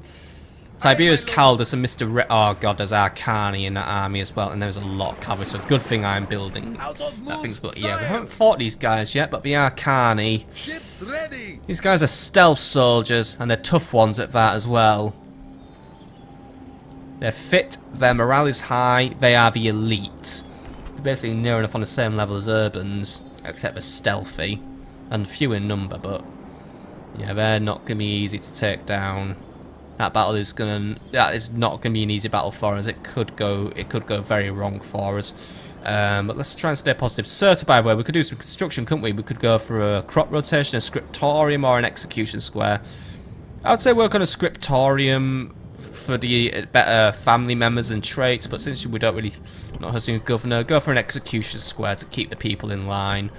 Tiberius Caldus and oh god, there's Arcani in that army as well, and there's a lot of cavalry, so good thing I'm building that things. But yeah, we haven't fought these guys yet, but the Arcani, these guys are stealth soldiers, and they're tough ones at that as well. They're fit, their morale is high, they are the elite. They're basically near enough on the same level as Urbans, except they're stealthy, and few in number, but yeah, they're not going to be easy to take down. That is not gonna be an easy battle for us. It could go very wrong for us. But let's try and stay positive. Certa, by the way, we could do some construction, couldn't we? We could go for a crop rotation, a scriptorium, or an execution square. I would say work on a scriptorium for the better family members and traits, but since we don't really not hosting a governor, go for an execution square to keep the people in line.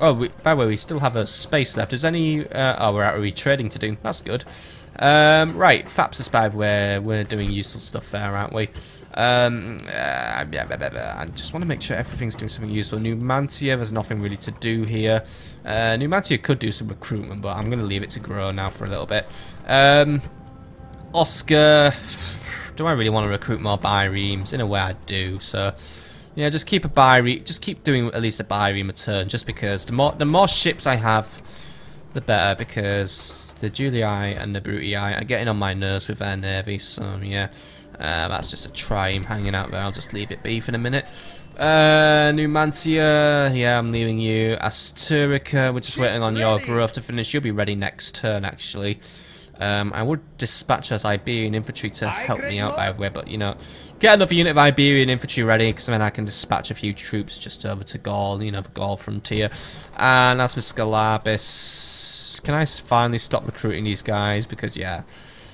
Oh, by the way, we still have a space left. Is any... oh, we're out of retrading to do. That's good. Right, Fapsis, by the way, we're doing useful stuff there, aren't we? I just want to make sure everything's doing something useful. Numantia, there's nothing really to do here. Numantia could do some recruitment, but I'm going to leave it to grow now for a little bit. Oscar, do I really want to recruit more biremes? In a way, I do, so... Yeah, just keep doing at least a bireme a turn, just because the more ships I have, the better, because the Julii and the Brutii are getting on my nerves with their navy, so yeah. That's just a trime hanging out there, I'll just leave it be for a minute. Numantia, yeah, I'm leaving you. Asturica, we're just waiting on your growth to finish, you'll be ready next turn actually. I would dispatch us Iberian infantry to help me out, by the way, but you know, get another unit of Iberian infantry ready, because then I can dispatch a few troops just over to Gaul, you know, the Gaul frontier. And as for Scalabis, can I finally stop recruiting these guys? Because yeah,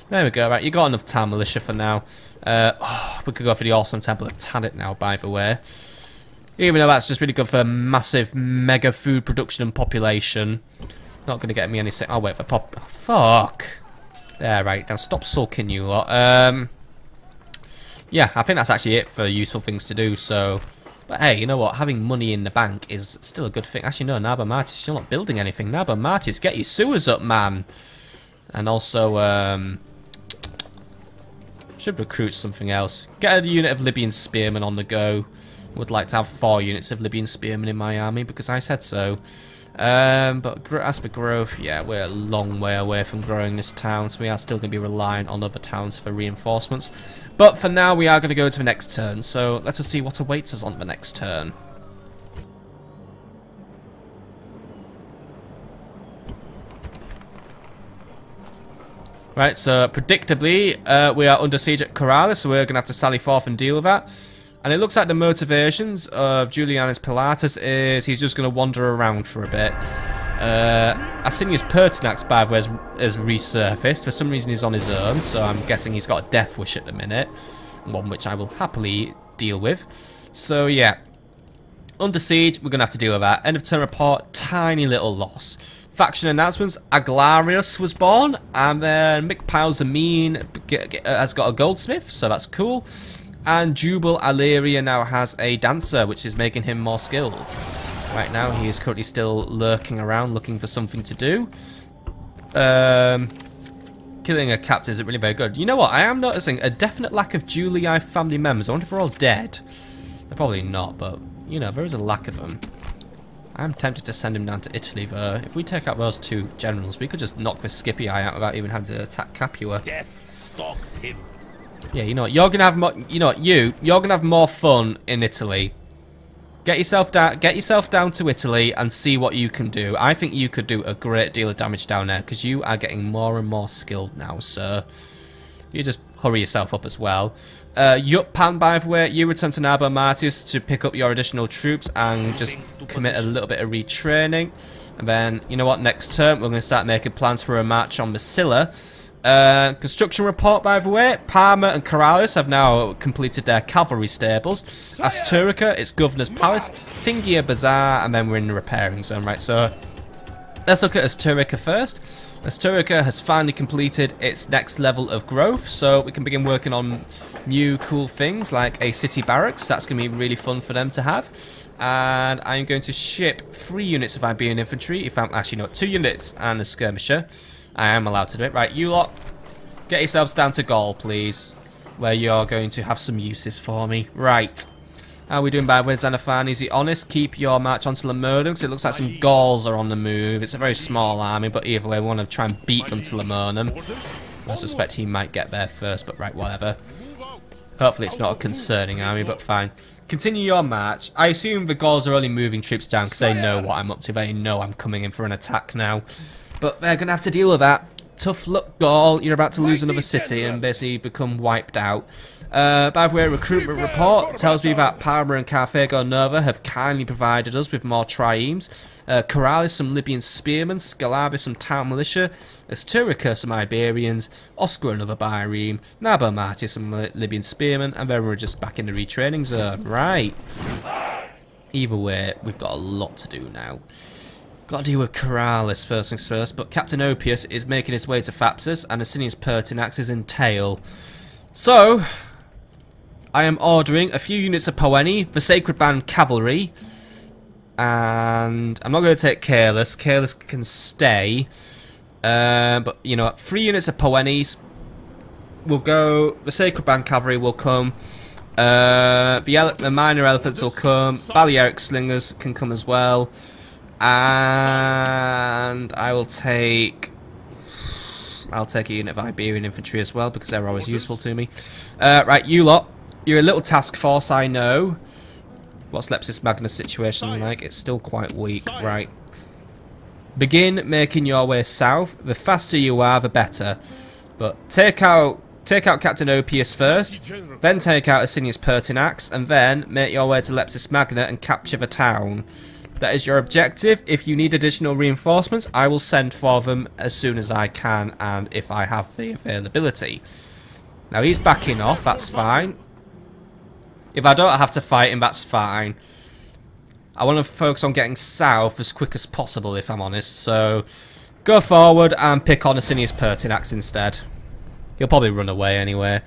there we go. Right, you got enough town militia for now. We could go for the Awesome Temple of Tanit now, by the way. Even though that's just really good for massive mega food production and population. Not going to get me any... Oh wait, for pop... Fuck. There, right. Now stop sulking, you lot. Yeah, I think that's actually it for useful things to do, so... But hey, you know what? Having money in the bank is still a good thing. Actually, no, Naba Martis, still not building anything. Naba Martis, get your sewers up, man! And also, should recruit something else. Get a unit of Libyan spearmen on the go. Would like to have 4 units of Libyan spearmen in my army, because I said so. But as for growth, yeah, we're a long way away from growing this town, so we are still going to be reliant on other towns for reinforcements. But for now, we are going to go to the next turn, so let's just see what awaits us on the next turn. Right, so predictably, we are under siege at Corrales, so we're going to have to sally forth and deal with that. And it looks like the motivations of Julianus Pilatus is he's just going to wander around for a bit. Asinius Pertinax, by the way, has resurfaced. For some reason he's on his own, so I'm guessing he's got a death wish at the minute. One which I will happily deal with. So yeah, under siege, we're going to have to deal with that. End of turn report, tiny little loss. Faction announcements, Aglarius was born, and then Mikpile Zamin has got a goldsmith, so that's cool. And Jubal Aleria now has a dancer, which is making him more skilled. Right now, he is currently still lurking around, looking for something to do. Killing a captain isn't really very good. You know what? I am noticing a definite lack of Julii family members. I wonder if they're all dead. They're probably not, but, you know, there is a lack of them. I'm tempted to send him down to Italy, though. If we take out those 2 generals, we could just knock the Scipii out without even having to attack Capua. Death stalks him. Yeah, you know what? You're gonna have more. You know what? You're gonna have more fun in Italy. Get yourself down to Italy and see what you can do. I think you could do a great deal of damage down there because you are getting more and more skilled now, sir. You just hurry yourself up as well. Yutpan, by the way, you return to Naba Martis to pick up your additional troops and just commit a little bit of retraining. And then, you know what? Next turn, we're going to start making plans for a march on Massilla. Construction report, by the way. Parma and Corrales have now completed their cavalry stables. Asturica, its governor's palace. Tingia Bazaar, and then we're in the repairing zone, right? So, Let's look at Asturica first. Asturica has finally completed its next level of growth, so we can begin working on new cool things like a city barracks. That's going to be really fun for them to have. And I'm going to ship 3 units of Iberian infantry, if I'm actually not 2 units and a skirmisher. I am allowed to do it. Right, you lot, get yourselves down to Gaul, please, where you're going to have some uses for me. Right. How are we doing by way, Xenophon? Is he honest? Keep your march on to Lamurden, because it looks like some Gauls are on the move. It's a very small army, but either way, we want to try and beat them to Lamurden. I suspect he might get there first, but right, whatever. Hopefully it's not a concerning army, but fine. Continue your march. I assume the Gauls are only moving troops down because they know what I'm up to. They know I'm coming in for an attack now. But they're going to have to deal with that. Tough luck, Gaul. You're about to lose another city and basically become wiped out. By the way, recruitment report tells me that Parma and Carthago Nova have kindly provided us with more triremes. Corralis some Libyan spearmen, Scalabis some town militia, Asturica some Iberians, Oscar another bireme, Nabo Marti some Libyan spearmen, and then we're just back in the retraining zone. Right. Either way, we've got a lot to do now. Got to deal with Corralis first things first, but Captain Opius is making his way to Thapsus, and Asinius Pertinax is in tail. So, I am ordering a few units of Poeni, the Sacred Band Cavalry, and I'm not going to take Careless. Careless can stay. But, you know, 3 units of Poenis will go. The Sacred Band Cavalry will come. The Minor Elephants will come. Balearic Slingers can come as well. And I will take... I'll take a unit of Iberian infantry as well, because they're always useful to me. Right, you lot. You're a little task force, I know. What's Lepsis Magna's situation like? It's still quite weak. Right. Begin making your way south. The faster you are, the better. But take out Captain Opius first, then take out Asinius Pertinax, and then make your way to Lepsis Magna and capture the town. That is your objective. If you need additional reinforcements, I will send for them as soon as I can and if I have the availability. Now he's backing off, that's fine. If I don't have to fight him, that's fine. I want to focus on getting south as quick as possible, if I'm honest. So, go forward and pick on Asinius Pertinax instead. He'll probably run away anyway.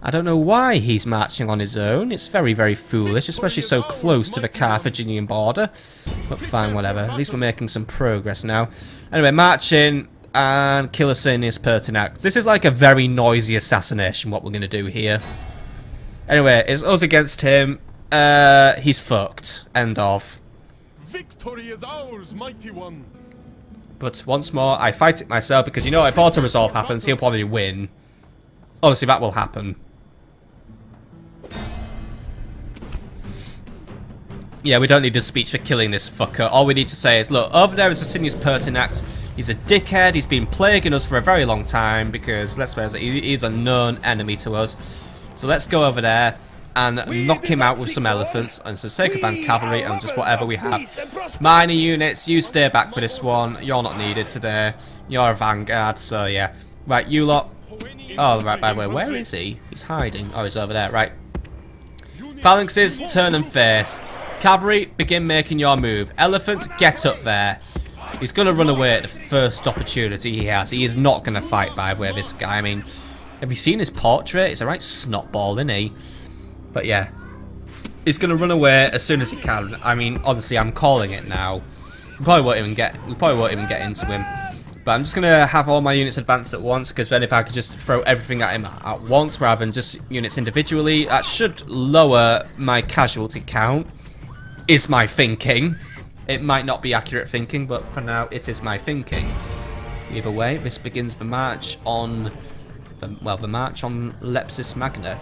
I don't know why he's marching on his own. It's very, very foolish, especially so close to the Carthaginian border. But fine, whatever. At least we're making some progress now. Anyway, march in and kill Asinius Pertinax. This is like a very noisy assassination, what we're going to do here. Anyway, it's us against him. He's fucked. End of. Victory is ours, mighty one. But once more, I fight it myself because, you know, if auto-resolve happens, he'll probably win. Obviously, that will happen. Yeah, we don't need a speech for killing this fucker. All we need to say is, look, over there is Asinius Pertinax. He's a dickhead. He's been plaguing us for a very long time because, let's face it, he is a known enemy to us. So let's go over there and knock him out with some elephants and some Sacred Band Cavalry and just whatever we have. Minor units, you stay back for this one. You're not needed today. You're a vanguard, so yeah. Right, you lot. Oh, right, by the way, where is he? He's hiding. Oh, he's over there, right. Phalanxes, turn and face. Cavalry, begin making your move. Elephants, get up there. He's going to run away at the first opportunity he has. He is not going to fight, by the way, this guy. I mean, have you seen his portrait? It's a right snotball, isn't he? But yeah. He's going to run away as soon as he can. I mean, honestly, I'm calling it now. We probably won't even get into him. But I'm just going to have all my units advance at once, because then if I could just throw everything at him at once rather than just units individually, that should lower my casualty count, is my thinking. It might not be accurate thinking, but for now it is my thinking. Either way, this begins the march on, the march on Lepsis Magna.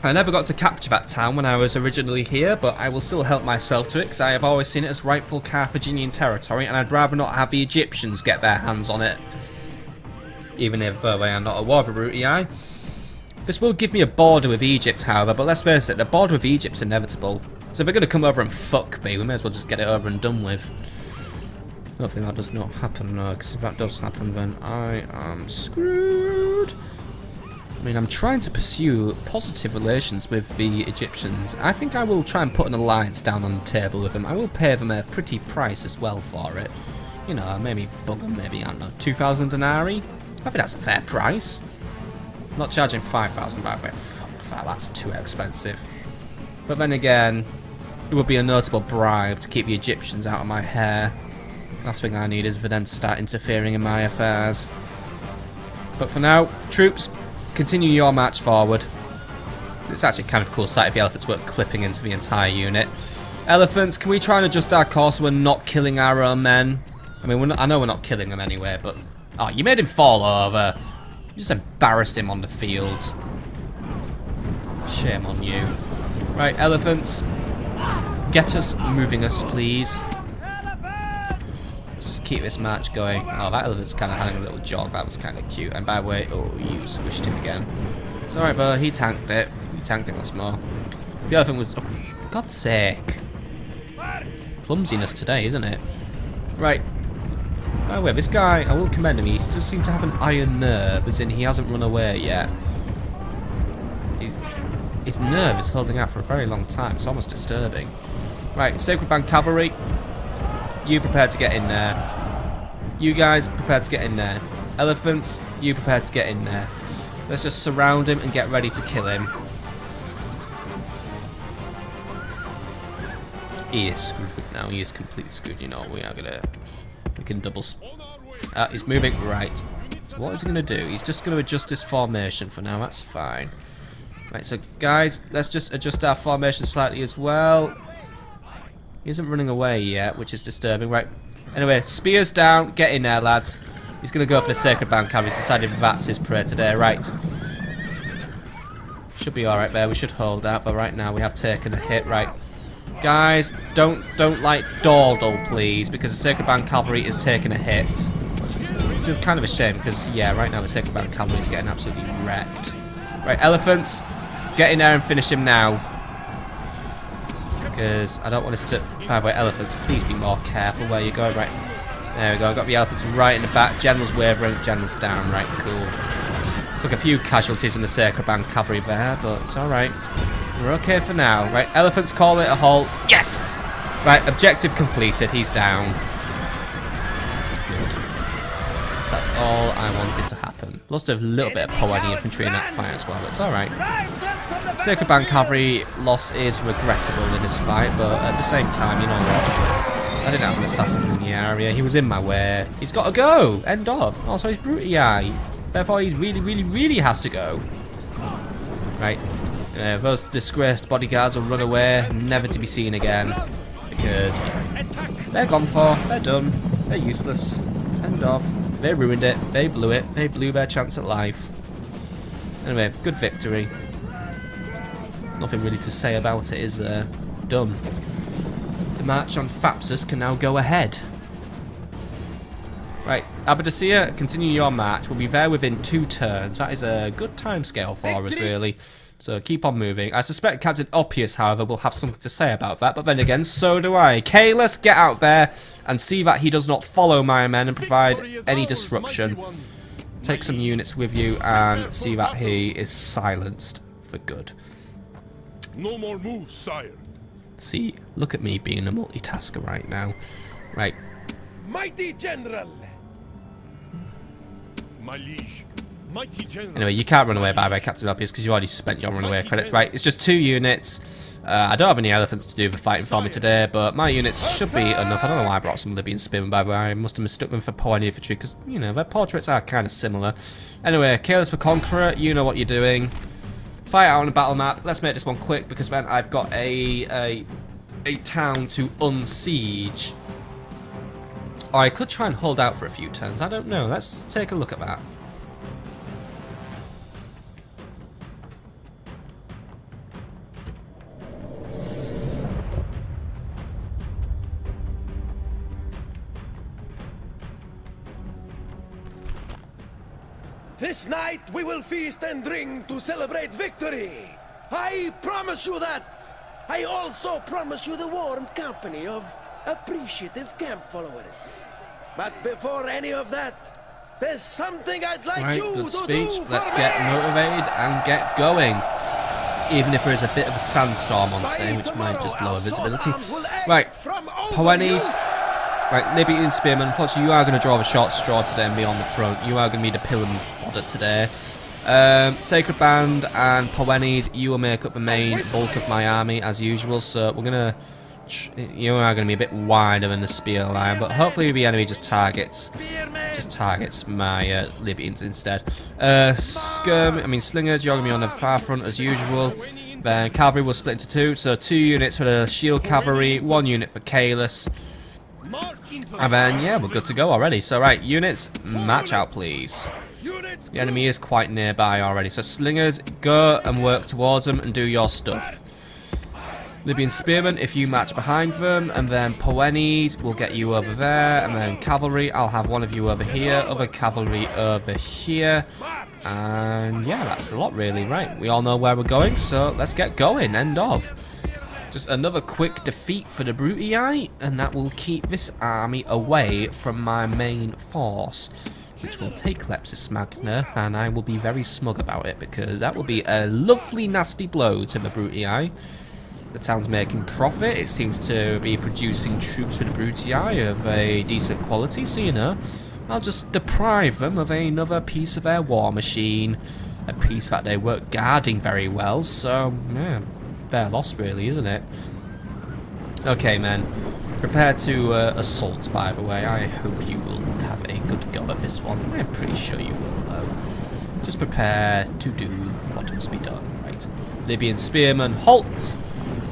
I never got to capture that town when I was originally here, but I will still help myself to it because I have always seen it as rightful Carthaginian territory, and I'd rather not have the Egyptians get their hands on it. Even if they are not a Warvarutii. This will give me a border with Egypt, however, but let's face it, the border with Egypt's inevitable. So if they're going to come over and fuck me, we may as well just get it over and done with. Hopefully that does not happen, because if that does happen, then I am screwed. I mean, I'm trying to pursue positive relations with the Egyptians. I think I will try and put an alliance down on the table with them. I will pay them a pretty price as well for it. You know, maybe bug them, maybe, I don't know, 2,000 denarii? I think that's a fair price. I'm not charging 5,000, by the way. Fuck, that's too expensive. But then again, it would be a notable bribe to keep the Egyptians out of my hair. Last thing I need is for them to start interfering in my affairs. But for now, troops, continue your march forward. It's actually kind of cool sight if the elephants weren't clipping into the entire unit. Elephants, can we try and adjust our course so we're not killing our own men? I mean, I know we're not killing them anyway, but... Oh, you made him fall over. You just embarrassed him on the field. Shame on you. Right, elephants. Get us moving us, please. Let's just keep this march going. Oh, that elephant's kind of having a little jog. That was kind of cute. And by the way, oh, you squished him again. It's alright, but he tanked it. He tanked it once more. The elephant was... Oh, for God's sake. Clumsiness today, isn't it? Right. By the way, this guy, I will commend him. He does seem to have an iron nerve, as in he hasn't run away yet. His nerve is holding out for a very long time. It's almost disturbing. Right, Sacred Band Cavalry. You prepared to get in there. You guys prepared to get in there. Elephants, you prepared to get in there. Let's just surround him and get ready to kill him. He is screwed now. He is completely screwed. You know, we can double. He's moving right. So what is he going to do? He's just going to adjust his formation for now. That's fine. Right, so guys, let's just adjust our formation slightly as well. He isn't running away yet, which is disturbing. Right. Anyway, spears down. Get in there, lads. He's going to go for the Sacred Band Cavalry. He's decided that's his prey today. Right. Should be alright there. We should hold out. But right now we have taken a hit. Right. Guys, don't like dawdle, please, because the Sacred Band Cavalry is taking a hit. Which is kind of a shame, because, yeah, right now the Sacred Band Cavalry is getting absolutely wrecked. Right, elephants, get in there and finish him now. Because I don't want us to... By the way, elephants, please be more careful where you're going. Right, there we go. I've got the elephants right in the back. General's wavering, General's down. Right, cool. Took a few casualties in the Sacred Band Cavalry there, but it's alright. We're okay for now. Right, elephants, call it a halt. Yes! Right, objective completed. He's down. Good. That's all I wanted to happen. Lost a little bit of Poani infantry in that fight as well. It's alright. Sacred Band Cavalry loss is regrettable in this fight, but at the same time, you know what? I didn't have an assassin in the area. He was in my way. He's got to go. End of. Also, he's brutally high. Therefore, he's really has to go. Right. Those disgraced bodyguards will run away, never to be seen again. Because, yeah, they're gone for. They're done. They're useless. End of. They ruined it. They blew it. They blew their chance at life. Anyway, good victory. Nothing really to say about it, is there? Done. The march on Thapsus can now go ahead. Right, Aberdassia, continue your march. We'll be there within 2 turns. That is a good time scale for us, really. So keep on moving. I suspect Captain Oppius, however, will have something to say about that. But then again, so do I. Kaelus, get out there and see that he does not follow my men and provide any disruption. Take some units with you and see that he is silenced for good. No more moves, sire. See, look at me being a multitasker right now. Right. Mighty General. My liege. Mighty General. Anyway, you can't run away, by the way, Captain Oppius, because you already spent your runaway credits. Right, it's just 2 units. I don't have any elephants to do the fighting for me today, but my units should be enough. I don't know why I brought some Libyan spearmen, by the way. I must have mistook them for Poani infantry, because, you know, their portraits are kind of similar. Anyway, Kaelus the Conqueror, you know what you're doing. Fight out on a battle map. Let's make this one quick, because then I've got a town to unsiege. Or I could try and hold out for a few turns. I don't know. Let's take a look at that. This night we will feast and drink to celebrate victory. I promise you that. I also promise you the warm company of appreciative camp followers. But before any of that, There's something I'd like Right, you good to speech. do Let's for get me. motivated and get going. Even if there is a bit of a sandstorm on By today, which might tomorrow, just our lower sword visibility. arms will ache Right, from Poenis. overuse. Right, Libyan Spearman, unfortunately you are going to draw the short straw today and be on the front. You are going to be the pill and fodder today. Sacred Band and Poenis, you will make up the main bulk of my army as usual, so we're going to... You are going to be a bit wider than the spear line, but hopefully the enemy just targets my Libyans instead. Slingers, you're going to be on the far front as usual. Then cavalry will split into two, so 2 units for the shield cavalry, 1 unit for Kalis. And then, yeah, we're good to go already. So, right, units, match out, please. The enemy is quite nearby already. So, slingers, go and work towards them and do your stuff. Libyan Spearmen, if you match behind them. And then Poenis will get you over there. And then cavalry, I'll have one of you over here. Other cavalry over here. And, yeah, that's a lot, really. Right, we all know where we're going. So, let's get going. End of. Just another quick defeat for the Brutii, and that will keep this army away from my main force, which will take Lepsis Magna, and I will be very smug about it, because that will be a lovely nasty blow to the Brutii. The town's making profit, it seems to be producing troops for the Brutii of a decent quality, so you know, I'll just deprive them of another piece of their war machine, a piece that they weren't guarding very well, so, yeah. Fair loss, really, isn't it? Okay, men. Prepare to assault, by the way. I hope you will have a good go at this one. I'm pretty sure you will, though. Just prepare to do what must be done. Right. Libyan Spearmen, halt!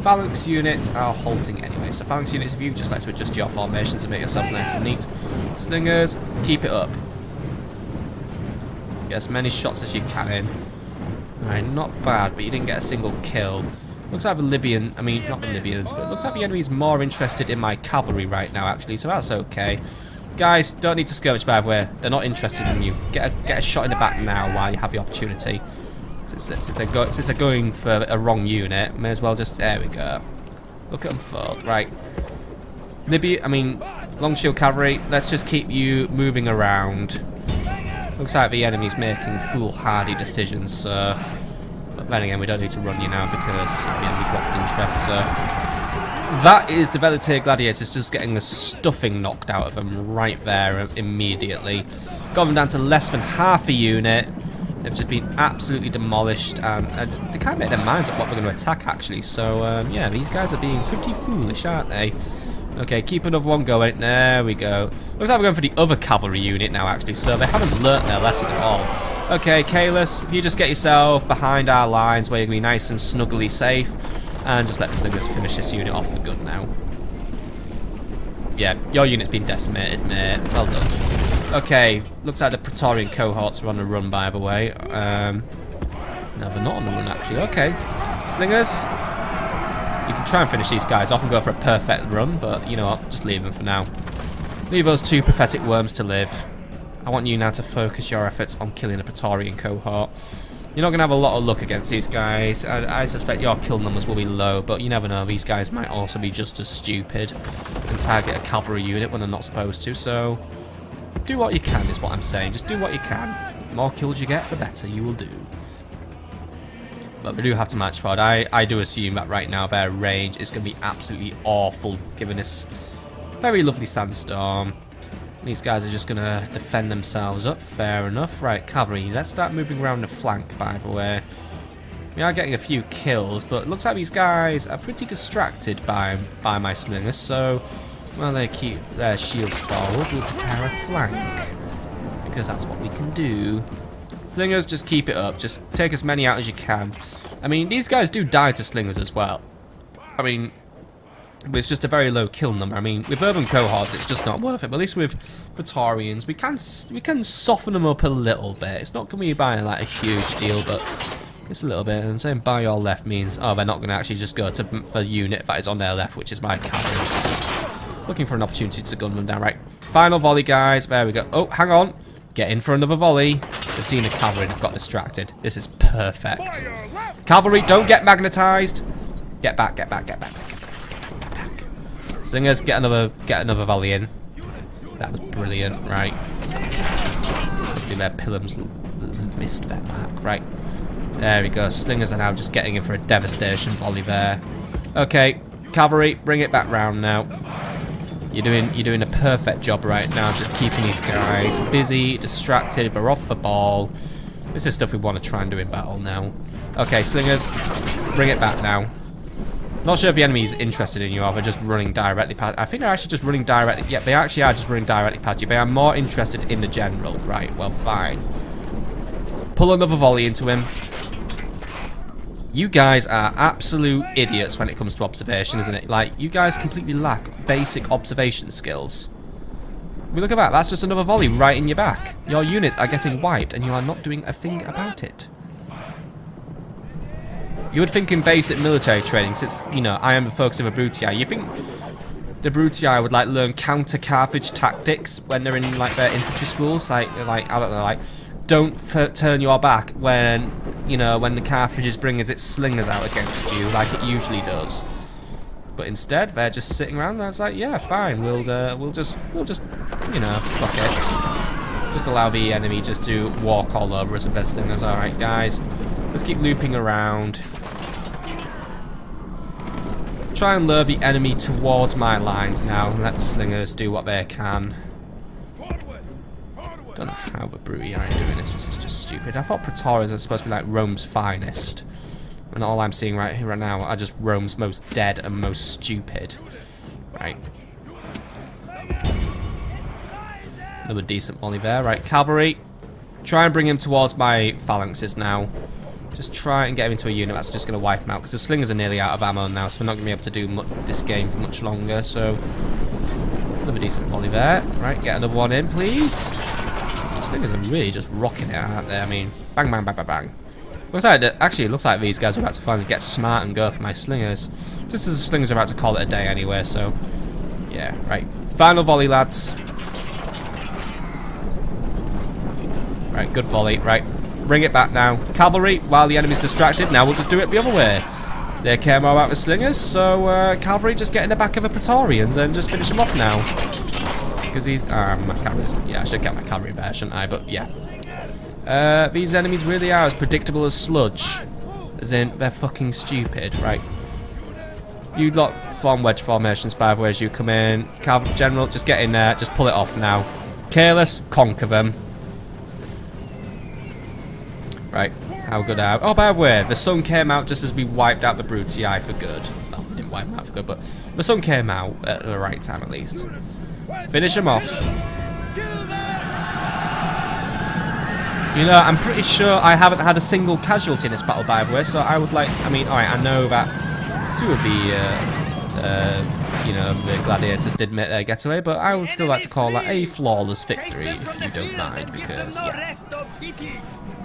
Phalanx units are halting anyway. So phalanx units, if you just like to adjust your formations and make yourselves nice and neat. Slingers, keep it up. Get as many shots as you can in. Alright, not bad, but you didn't get a single kill. Looks like the Libyan, I mean, not the Libyans, but it looks like the enemy's more interested in my cavalry right now, actually, so that's okay. Guys, don't need to skirmish, by the way. They're not interested in you. Get a shot in the back now while you have the opportunity. Since they're going for a wrong unit, may as well just, there we go. Look at them fold, right. Long shield cavalry, let's just keep you moving around. Looks like the enemy's making foolhardy decisions, so... But then again, we don't need to run you now because the enemy's lost interest, so... That is the Veletair Gladiators just getting the stuffing knocked out of them right there immediately. Got them down to less than half a unit. They've just been absolutely demolished, and they can't make their minds up what we're going to attack, actually. So, yeah, these guys are being pretty foolish, aren't they? Okay, keep another one going. There we go. Looks like we're going for the other cavalry unit now, actually, so they haven't learnt their lesson at all. Okay, Kalis, if you just get yourself behind our lines where you're going to be nice and snuggly safe, and just let the slingers finish this unit off for good now. Yeah, your unit's been decimated, mate. Well done. Okay, looks like the Praetorian cohorts are on the run, by the way. No, they're not on the run, actually. Okay, slingers. You can try and finish these guys off and go for a perfect run, but you know what, just leave them for now. Leave those two pathetic worms to live. I want you now to focus your efforts on killing a Praetorian cohort. You're not going to have a lot of luck against these guys. I suspect your kill numbers will be low, but you never know, these guys might also be just as stupid and target a cavalry unit when they're not supposed to, so do what you can is what I'm saying. Just do what you can. The more kills you get, the better you will do. But we do have to match forward. I do assume that right now their range is going to be absolutely awful, given this very lovely sandstorm. These guys are just going to defend themselves up. Fair enough. Right, cavalry. Let's start moving around the flank, by the way. We are getting a few kills, but it looks like these guys are pretty distracted by my slingers, so while they keep their shields forward, we'll prepare a flank, because that's what we can do. Slingers, just keep it up. Just take as many out as you can. I mean, these guys do die to slingers as well. I mean, it's just a very low kill number. I mean, with urban cohorts, it's just not worth it. But at least with Praetorians, we can soften them up a little bit. It's not going to be by like a huge deal, but it's a little bit. And saying by your left means, oh, they're not going to actually just go to the unit that is on their left, which is my cavalry, which is just looking for an opportunity to gun them down. Right, final volley, guys. There we go. Oh, hang on. Get in for another volley. They've seen a cavalry and got distracted. This is perfect. Cavalry, don't get magnetized. Get back, get back, get back. Get back. Slingers, get another volley in. That was brilliant, right. Hopefully their pilums missed their mark. Right. There we go. Slingers are now just getting in for a devastation volley there. Okay, cavalry, bring it back round now. You're doing a perfect job right now, just keeping these guys busy, distracted. They're off the ball. This is stuff we want to try and do in battle now. Okay, slingers, bring it back now. Not sure if the enemy's interested in you, or they're just running directly past. I think they're actually just running directly. Yeah, they actually are just running directly past you. They are more interested in the general. Right, well, fine. Pull another volley into him. You guys are absolute idiots when it comes to observation, isn't it? Like, you guys completely lack basic observation skills. I mean, look at that. That's just another volley right in your back. Your units are getting wiped, and you are not doing a thing about it. You would think in basic military training, since, you know, I am the focus of the Brutii, you think the Brutii would, like, learn counter-Carthage tactics when they're in, like, their infantry schools? Like, I don't know, like, don't turn your back when, you know, when the Carthage is bringing its slingers out against you, like it usually does. But instead, they're just sitting around. And it's like, yeah, fine. We'll just, you know, fuck it. Just allow the enemy just to walk all over us with their slingers. All right, guys, let's keep looping around. Try and lure the enemy towards my lines now, and let the slingers do what they can. Don't know how the Brutii are doing this. This is just stupid. I thought Praetorians are supposed to be like Rome's finest, and all I'm seeing right here right now are just Rome's most dead and most stupid. Right. Another decent volley there. Right, cavalry. Try and bring him towards my phalanxes now. Just try and get him into a unit that's just going to wipe him out, because the slingers are nearly out of ammo now, so we're not going to be able to do this game for much longer. So another decent volley there. Right, get another one in, please. The slingers are really just rocking it, aren't they? I mean, bang, bang, bang, bang, bang. Looks like actually, it looks like these guys are about to finally get smart and go for my slingers. Just as the slingers are about to call it a day anyway. So, yeah, right. Final volley, lads. Right, good volley. Right, bring it back now. Cavalry, while the enemy's distracted. Now we'll just do it the other way. They care more about the slingers, so cavalry just get in the back of the Praetorians and just finish them off now. Because these, yeah, I should get my cavalry there, shouldn't I? But yeah, these enemies really are as predictable as sludge, as in they're fucking stupid, right? You lot form wedge formations by the way as you come in. Cavalry general, just get in there, just pull it off now. Careless, conquer them. Right, how good are? Oh, by the way, the sun came out just as we wiped out the Brutii for good. Well, we didn't wipe them out for good, but the sun came out at the right time at least. Finish them off. You know, I'm pretty sure I haven't had a single casualty in this battle, by the way, so I would like, I mean, alright, I know that two of the, you know, the gladiators did make their getaway, but I would still like to call that a flawless victory, if you don't mind, because, yeah,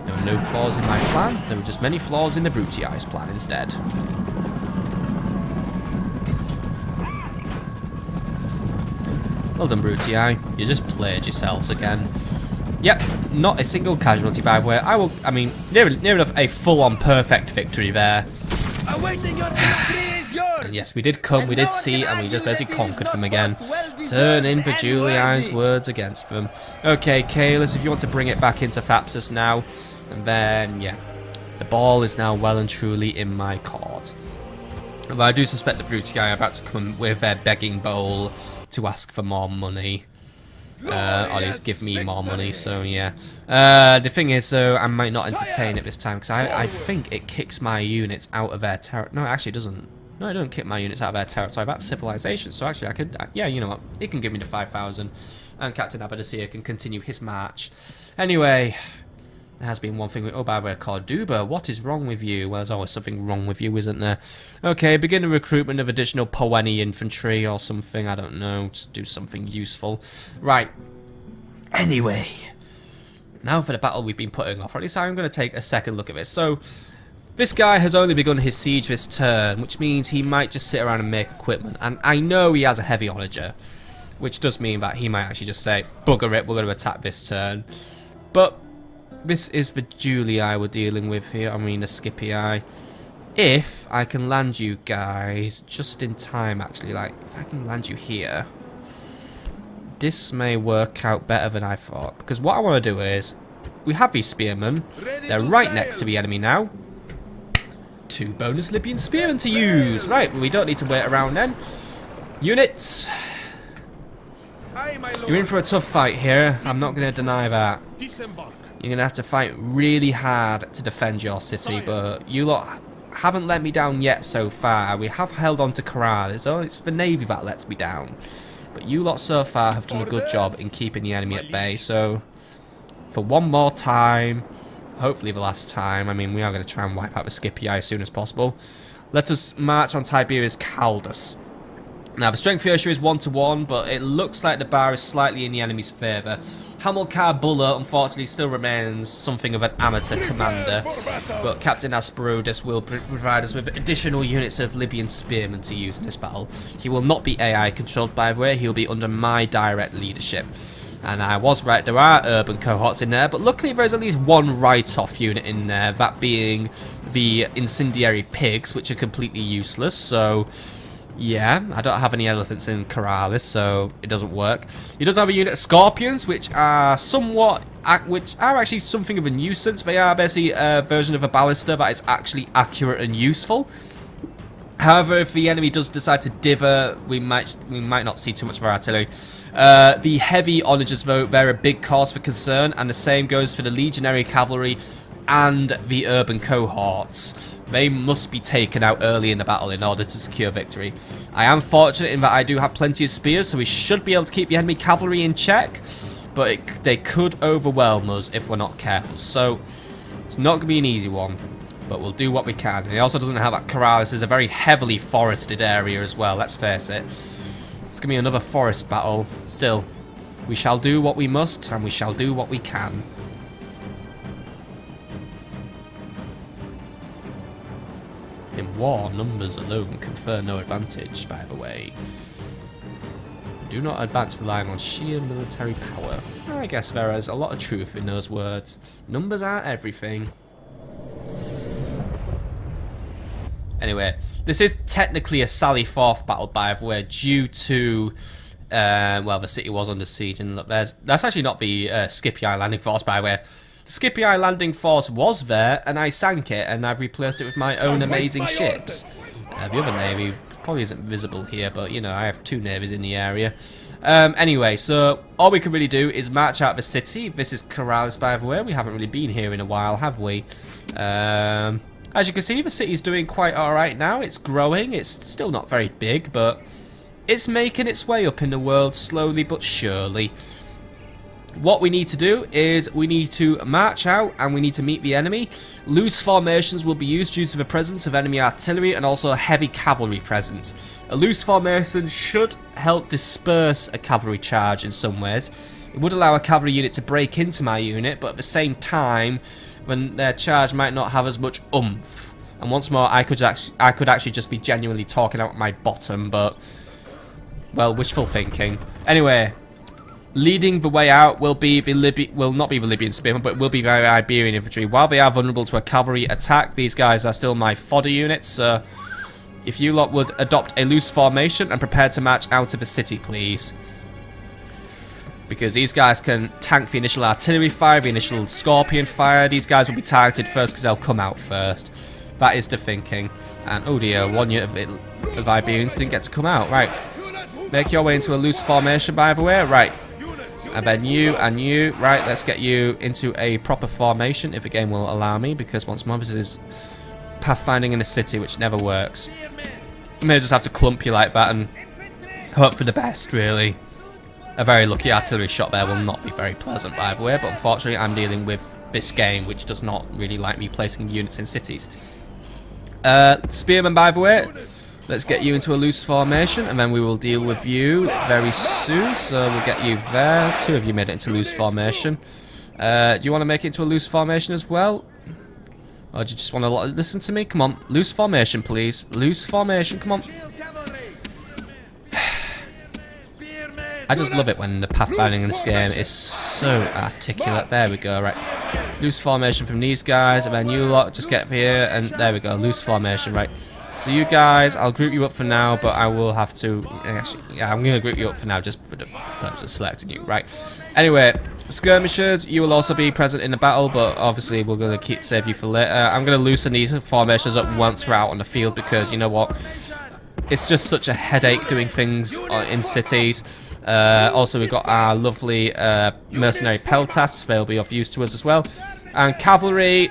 there were no flaws in my plan, there were just many flaws in the Brutii's plan instead. Well done, Brutii. You just played yourselves again. Yep, not a single casualty, by the way. I mean, near enough a full-on perfect victory there. And yes, we did come, we did see, and we just basically conquered them again. Turn in the Julii's words against them. Okay, Kaelis, if you want to bring it back into Thapsus now, and then, yeah, the ball is now well and truly in my court. But I do suspect the Brutii are about to come with their begging bowl to ask for more money. Or at least give me more money, so yeah. The thing is, though, I might not entertain it this time, because I think it kicks my units out of their territory. No, it actually doesn't. No, it doesn't kick my units out of their territory. That's civilization, so actually I could, yeah, you know what, it can give me the 5,000, and Captain Abadasir can continue his march. Anyway, there has been one thing with, oh, by the way, Corduba, what is wrong with you? Well, there's always something wrong with you, isn't there? Okay, begin the recruitment of additional Poeni infantry or something, I don't know, just do something useful. Right, anyway, now for the battle we've been putting off, or at least I'm going to take a second look at this. So, this guy has only begun his siege this turn, which means he might just sit around and make equipment, and I know he has a heavy onager, which does mean that he might actually just say, bugger it, we're going to attack this turn. But this is the Julii we're dealing with here, I mean the Scipii. If I can land you guys just in time, actually, like, if I can land you here, this may work out better than I thought. Because what I want to do is, we have these spearmen. They're right next to the enemy now. 2 bonus Libyan spearmen to use. Right, we don't need to wait around then. Units, you're in for a tough fight here. I'm not going to deny that. You're going to have to fight really hard to defend your city, but you lot haven't let me down yet so far. We have held on to Corral. It's the Navy that lets me down. But you lot so far have done a good job in keeping the enemy at bay. So, for one more time, hopefully the last time, I mean, we are going to try and wipe out the Scipii as soon as possible. Let us march on Tiberius Caldus. Now, the strength ratio is 1-to-1, but it looks like the bar is slightly in the enemy's favour. Hamilcar Buller, unfortunately, still remains something of an amateur commander, but Captain Asperodus will provide us with additional units of Libyan spearmen to use in this battle. He will not be AI controlled, by the way. He will be under my direct leadership. And I was right, there are urban cohorts in there, but luckily there's at least one write-off unit in there, that being the incendiary pigs, which are completely useless, so... yeah, I don't have any elephants in Corrales, so it doesn't work. He does have a unit of scorpions, which are actually something of a nuisance. They are basically a version of a ballista that is actually accurate and useful. However, if the enemy does decide to dither, we might not see too much of our artillery. The heavy onagers, though, they're a big cause for concern, and the same goes for the legionary cavalry and the urban cohorts. They must be taken out early in the battle in order to secure victory. I am fortunate in that I do have plenty of spears, so we should be able to keep the enemy cavalry in check, but they could overwhelm us if we're not careful. So, it's not going to be an easy one, but we'll do what we can. And it also doesn't have that Corrales is a very heavily forested area as well, let's face it. It's going to be another forest battle. Still, we shall do what we must, and we shall do what we can. In war, numbers alone confer no advantage, by the way. Do not advance relying on sheer military power. I guess there is a lot of truth in those words. Numbers aren't everything. Anyway, this is technically a Sally Forth battle, by the way, due to... well, the city was under siege, and look, that's actually not the Scipii landing force, by the way. The Scipii landing force was there, and I sank it, and I've replaced it with my own amazing ships. The other navy probably isn't visible here, but, you know, I have 2 navies in the area. Anyway, so all we can really do is march out of the city. This is Corrales, by the way. We haven't really been here in a while, have we? As you can see, the city's doing quite alright now. It's growing. It's still not very big, but it's making its way up in the world slowly but surely. What we need to do is we need to march out and we need to meet the enemy. Loose formations will be used due to the presence of enemy artillery and also a heavy cavalry presence. A loose formation should help disperse a cavalry charge in some ways. It would allow a cavalry unit to break into my unit, but at the same time, when their charge might not have as much oomph. And once more, I could actually just be genuinely talking out my bottom, but, well, wishful thinking. Anyway, leading the way out will be the not be the Libyan spearmen, but will be the Iberian infantry. While they are vulnerable to a cavalry attack, these guys are still my fodder units, so if you lot would adopt a loose formation and prepare to march out of the city, please. Because these guys can tank the initial artillery fire, the initial scorpion fire. These guys will be targeted first because they'll come out first. That is the thinking. And oh dear, one unit of Iberians didn't get to come out. Right. Make your way into a loose formation, by the way. Right. And then you and you. Right, let's get you into a proper formation, if the game will allow me. Because once more, this is pathfinding in a city, which never works. I may just have to clump you like that and hope for the best, really. A very lucky artillery shot there will not be very pleasant, by the way, but unfortunately I'm dealing with this game, which does not really like me placing units in cities. Spearmen, by the way, let's get you into a loose formation, and then we will deal with you very soon, so we'll get you there. 2 of you made it into loose formation. Do you want to make it into a loose formation as well? Or do you just want to listen to me? Come on, loose formation, please. Loose formation, come on. I just love it when the pathfinding in this game is so articulate. There we go, right. Loose formation from these guys, and then you lot just get here, and there we go, loose formation, right. So you guys, I'll group you up for now, but I will have to, actually, yeah, I'm going to group you up for now just for the purpose of selecting you, right. Anyway, Skirmishers, you will also be present in the battle, but obviously we're going to save you for later. I'm going to loosen these formations up once we're out on the field because, you know what, it's just such a headache doing things in cities. Also, we've got our lovely mercenary peltasts. They'll be of use to us as well. And cavalry,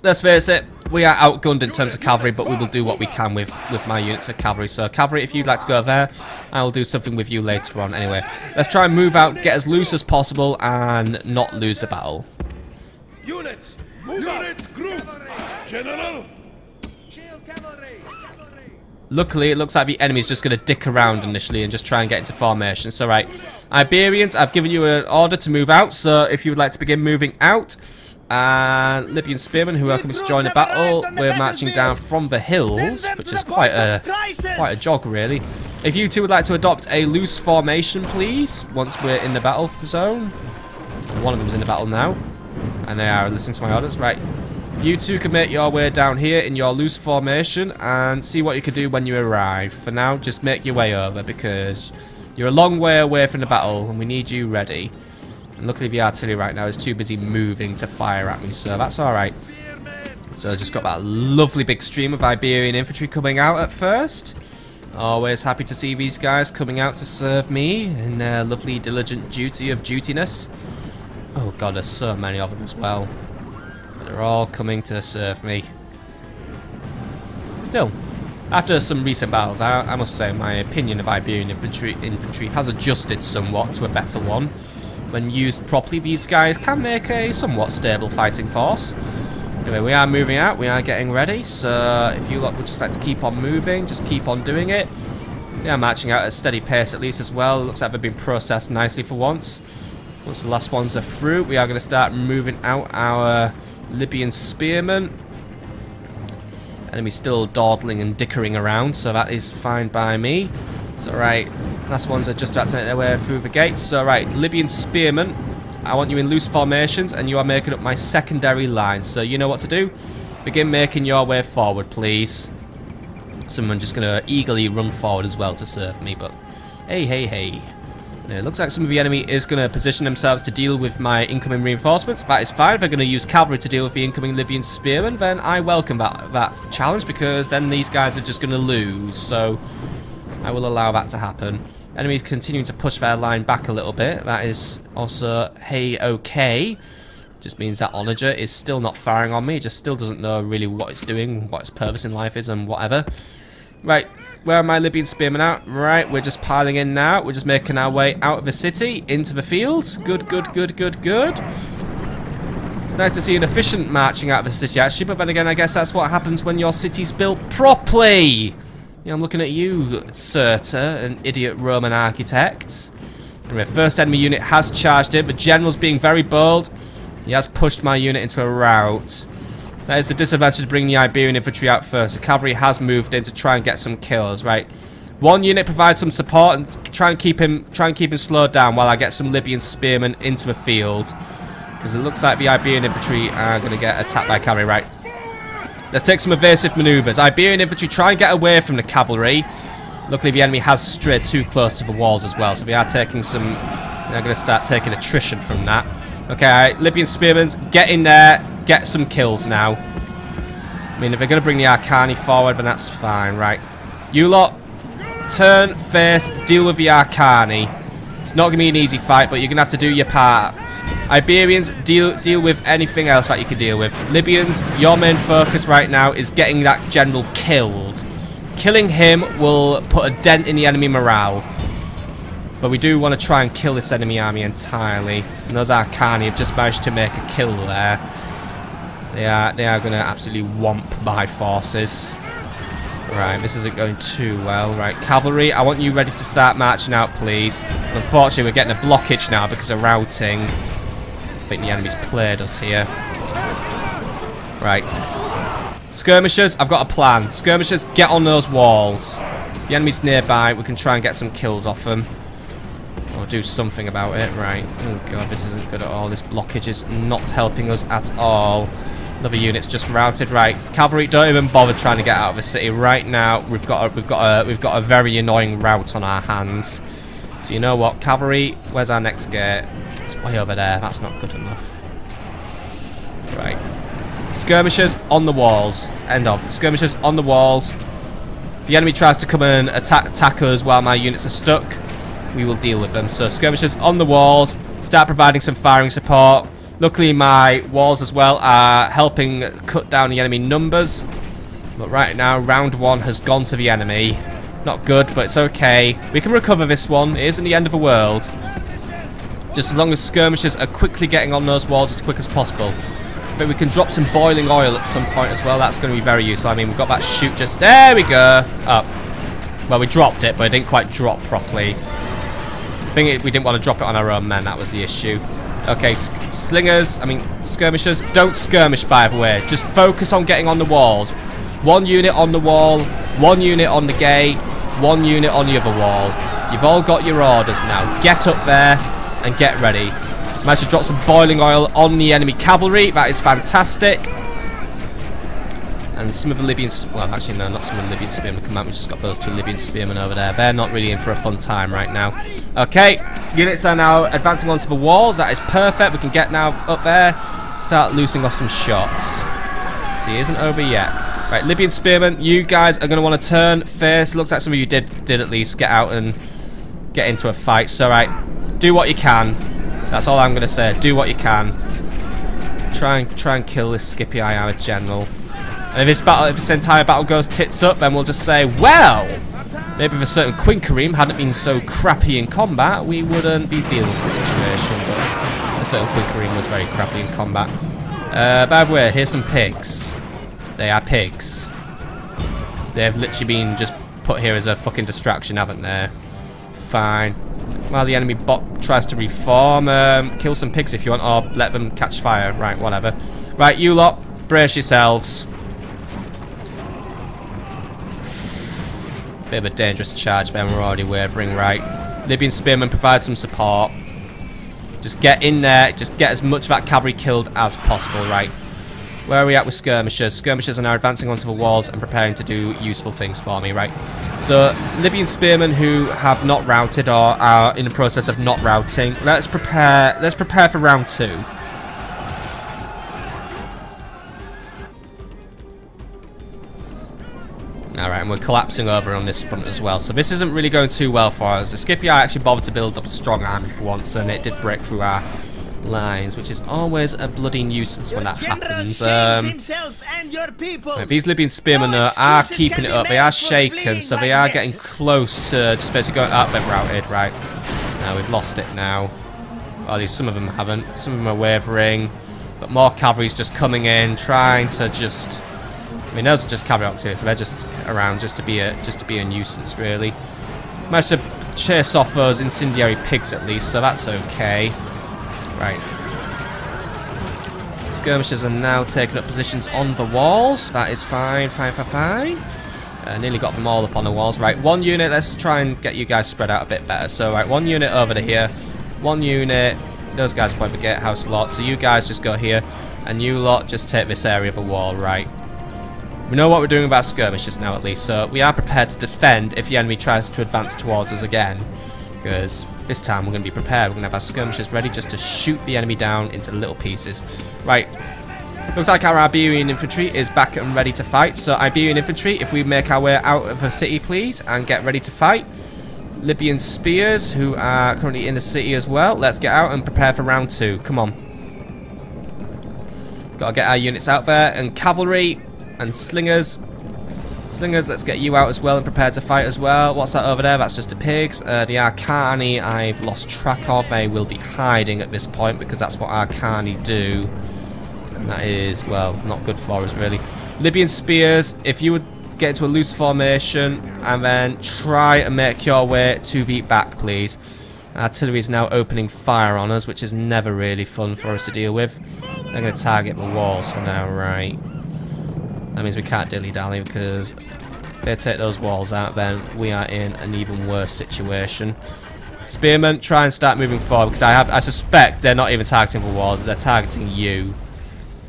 let's face it, we are outgunned in terms of cavalry, but we will do what we can with my units of cavalry. So cavalry, if you'd like to go there, I will do something with you later on. Anyway, let's try and move out, get as loose as possible, and not lose the battle. Units, move out. Units, group. General. Luckily, it looks like the enemy's just going to dick around initially and just try and get into formation. So, right, Iberians, I've given you an order to move out. So, if you would like to begin moving out, and Libyan spearmen who are coming to join the battle, we're marching down from the hills, which is quite a jog, really. If you two would like to adopt a loose formation, please, once we're in the battle zone. One of them's in the battle now, and they are listening to my orders. Right. You two can make your way down here in your loose formation and see what you can do when you arrive. For now, just make your way over because you're a long way away from the battle and we need you ready. And luckily the artillery right now is too busy moving to fire at me, so that's alright. So I just got that lovely big stream of Iberian infantry coming out at first. Always happy to see these guys coming out to serve me in their lovely diligent duty of dutiness. Oh god, there's so many of them as well. They're all coming to serve me. Still, after some recent battles, I must say my opinion of Iberian infantry has adjusted somewhat to a better one. When used properly, these guys can make a somewhat stable fighting force. Anyway, we are moving out, we are getting ready, so if you lot would just like to keep on moving, just keep on doing it. They are marching out at a steady pace at least as well. Looks like they've been processed nicely for once. Once the last ones are through, we are going to start moving out our Libyan spearmen. Enemy's still dawdling and dickering around, so that is fine by me. So right, last ones are just about to make their way through the gates. So right, Libyan spearmen, I want you in loose formations and you are making up my secondary line. So you know what to do. Begin making your way forward, please. Someone just going to eagerly run forward as well to serve me, but hey, hey, hey. It looks like some of the enemy is going to position themselves to deal with my incoming reinforcements. That is fine. If they're going to use cavalry to deal with the incoming Libyan spearmen, then I welcome that challenge, because then these guys are just going to lose. So I will allow that to happen. Enemies continuing to push their line back a little bit. That is also hey-okay. Just means that Onager is still not firing on me. It just still doesn't know really what it's doing, what its purpose in life is, and whatever. Right. Where are my Libyan spearmen out? Right, we're just piling in now. We're just making our way out of the city, into the fields. Good, good, good, good, good. It's nice to see an efficient marching out of the city, actually, but then again, I guess that's what happens when your city's built properly. Yeah, I'm looking at you, Serta, an idiot Roman architect. Anyway, first enemy unit has charged it. The general's being very bold. He has pushed my unit into a rout. That is the disadvantage of bringing the Iberian infantry out first. The cavalry has moved in to try and get some kills, right? One unit provides some support and try and keep him slowed down while I get some Libyan spearmen into the field. Because it looks like the Iberian infantry are going to get attacked by cavalry, right? Let's take some evasive maneuvers. Iberian infantry try and get away from the cavalry. Luckily the enemy has strayed too close to the walls as well, so we are taking some... They're going to start taking attrition from that. Okay, right, Libyan spearmen, get in there. Get some kills now. I mean, if they're going to bring the Arcani forward, then that's fine, right? You lot, turn, face, deal with the Arcani. It's not going to be an easy fight, but you're going to have to do your part. Iberians, deal with anything else that you can deal with. Libyans, your main focus right now is getting that general killed. Killing him will put a dent in the enemy morale. But we do want to try and kill this enemy army entirely. And those Arcani have just managed to make a kill there. They are going to absolutely whomp my forces. Right, this isn't going too well. Right, cavalry, I want you ready to start marching out, please. Unfortunately, we're getting a blockage now because of routing. I think the enemy's played us here. Right. Skirmishers, I've got a plan. Skirmishers, get on those walls. The enemy's nearby. We can try and get some kills off them. Or do something about it. Right. Oh, God, this isn't good at all. This blockage is not helping us at all. Another unit's just routed. Right, cavalry, don't even bother trying to get out of the city right now. We've got a very annoying rout on our hands. So you know what? Cavalry, where's our next gate? It's way over there. That's not good enough. Right. Skirmishers on the walls. End of. Skirmishers on the walls. If the enemy tries to come and attack us while my units are stuck, we will deal with them. So skirmishers on the walls. Start providing some firing support. Luckily my walls as well are helping cut down the enemy numbers. But right now round 1 has gone to the enemy. Not good, but it's okay. We can recover this one. It isn't the end of the world. Just as long as skirmishers are quickly getting on those walls as quick as possible. But we can drop some boiling oil at some point as well. That's going to be very useful. I mean, we've got that chute just... There we go! Oh. Well, we dropped it, but it didn't quite drop properly. I think we didn't want to drop it on our own men. That was the issue. Okay, slingers. I mean, skirmishers. Don't skirmish, by the way. Just focus on getting on the walls. 1 unit on the wall. 1 unit on the gate. 1 unit on the other wall. You've all got your orders now. Get up there and get ready. Managed to drop some boiling oil on the enemy cavalry. That is fantastic. And some of the Libyan... Well, actually, no, not some of the Libyan spearmen come out. We've just got those 2 Libyan spearmen over there. They're not really in for a fun time right now. Okay, units are now advancing onto the walls. That is perfect. We can get now up there. Start loosing off some shots. See, it isn't over yet. Right, Libyan spearmen, you guys are going to want to turn first. Looks like some of you did at least get out and get into a fight. So, right, do what you can. That's all I'm going to say. Do what you can. Try and kill this Scipii, our general. And if this entire battle goes tits up, then we'll just say, well, maybe if a certain Quinquereme hadn't been so crappy in combat, we wouldn't be dealing with the situation. But a certain Quinquereme was very crappy in combat. By the way, here's some pigs. They are pigs. They've literally been just put here as a fucking distraction, haven't they? Fine. While the enemy bot tries to reform, kill some pigs if you want, or let them catch fire. Right, whatever. Right, you lot, brace yourselves. Bit of a dangerous charge, Ben. We're already wavering. Right. Libyan spearmen provide some support. Just get in there. Just get as much of that cavalry killed as possible. Right. Where are we at with skirmishers? Skirmishers are now advancing onto the walls and preparing to do useful things for me. Right. So, Libyan spearmen who have not routed or are in the process of not routing. Let's prepare for round 2. Alright, and we're collapsing over on this front as well. So this isn't really going too well for us. The Scipii actually bothered to build up a strong army for once, and it did break through our lines, which is always a bloody nuisance when that happens. Right, these Libyan spearmen are keeping it up. They are shaken, so they are getting close to just basically going up. They've routed, right. Now we've lost it now. Or at least some of them haven't. Some of them are wavering. But more cavalry's just coming in, trying to just... I mean, those are just cavalry here, so they're just around just to be a nuisance, really. Managed to chase off those incendiary pigs at least, so that's okay. Right. Skirmishers are now taking up positions on the walls. That is fine, fine. Nearly got them all up on the walls. Right, 1 unit. Let's try and get you guys spread out a bit better. So, right, 1 unit over to here. 1 unit. Those guys point the gatehouse lot. So you guys just go here, and you lot just take this area of the wall. Right. We know what we're doing about skirmishers now, at least. So we are prepared to defend if the enemy tries to advance towards us again. Because this time we're going to be prepared. We're going to have our skirmishers ready just to shoot the enemy down into little pieces. Right. Looks like our Iberian infantry is back and ready to fight. So Iberian infantry, if we make our way out of the city, please, and get ready to fight. Libyan spears, who are currently in the city as well. Let's get out and prepare for round 2. Come on. Got to get our units out there. And cavalry and slingers. Slingers, let's get you out as well and prepare to fight as well. What's that over there? That's just the pigs. The Arcani, I've lost track of. They will be hiding at this point because that's what Arcani do. And that is, well, not good for us, really. Libyan spears, if you would get into a loose formation and then try and make your way to the back, please. Artillery is now opening fire on us, which is never really fun for us to deal with. They're going to target the walls for now, right. That means we can't dilly-dally because if they take those walls out, then we are in an even worse situation. Spearmen, try and start moving forward because I suspect they're not even targeting the walls, they're targeting you.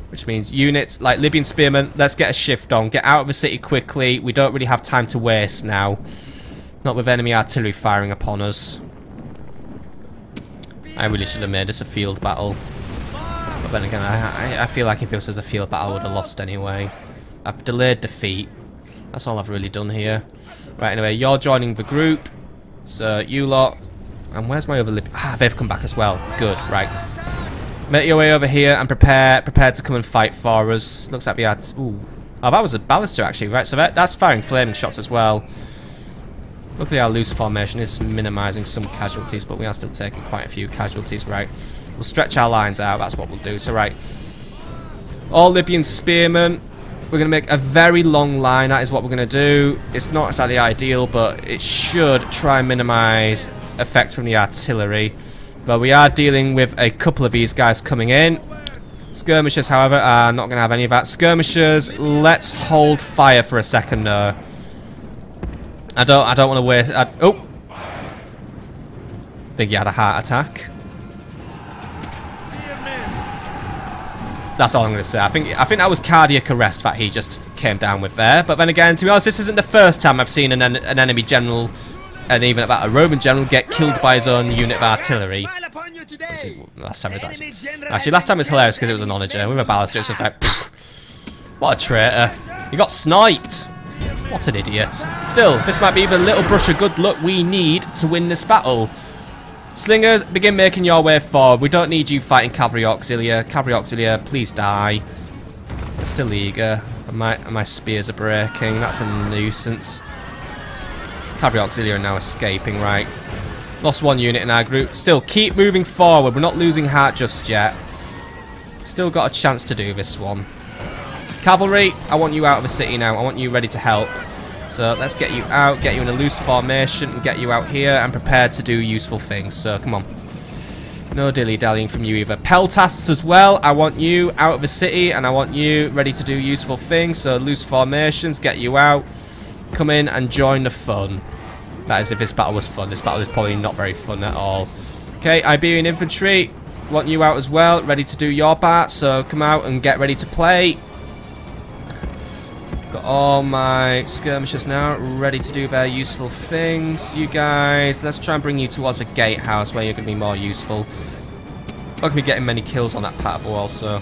Which means units like Libyan spearmen, let's get a shift on. Get out of the city quickly. We don't really have time to waste now. Not with enemy artillery firing upon us. I really should have made this a field battle. But then again, I feel like if it was a field battle, I would have lost anyway. I've delayed defeat. That's all I've really done here. Right, anyway, you're joining the group. So, you lot. And where's my other lib? Ah, they've come back as well. Good, right. Make your way over here and prepared to come and fight for us. Looks like we had... Ooh. Oh, that was a ballista, actually. Right, so that's firing flaming shots as well. Luckily, our loose formation is minimising some casualties, but we are still taking quite a few casualties, right. We'll stretch our lines out. That's what we'll do. So, right. All Libyan spearmen. We're going to make a very long line. That is what we're going to do. It's not exactly ideal, but it should try and minimise effect from the artillery. But we are dealing with a couple of these guys coming in. Skirmishers, however, are not going to have any of that. Skirmishers, let's hold fire for a second. I don't want to waste... oh! Think he had a heart attack. That's all I'm going to say. I think that was cardiac arrest that he just came down with there. But then again, to be honest, this isn't the first time I've seen an enemy general, and even about a Roman general, get killed by his own unit of artillery. Last time was actually last time was hilarious because it was an onager with a ballista. It's just like, pfft, what a traitor! You got sniped. What an idiot. Still, this might be the little brush of good luck we need to win this battle. Slingers, begin making your way forward. We don't need you fighting Cavalry Auxilia. Cavalry Auxilia, please die. They're still eager. And my spears are breaking. That's a nuisance. Cavalry Auxilia are now escaping, right. Lost one unit in our group. Still, keep moving forward. We're not losing heart just yet. Still got a chance to do this one. Cavalry, I want you out of the city now. I want you ready to help. So let's get you out, get you in a loose formation, and get you out here and prepared to do useful things. So come on. No dilly-dallying from you either. Peltasts as well. I want you out of the city, and I want you ready to do useful things. So loose formations, get you out. Come in and join the fun. That is if this battle was fun. This battle is probably not very fun at all. Okay, Iberian infantry. Want you out as well, ready to do your part. So come out and get ready to play. Got all my skirmishers now ready to do their useful things. You guys, let's try and bring you towards the gatehouse where you're going to be more useful. Not going to be getting many kills on that part of the wall, so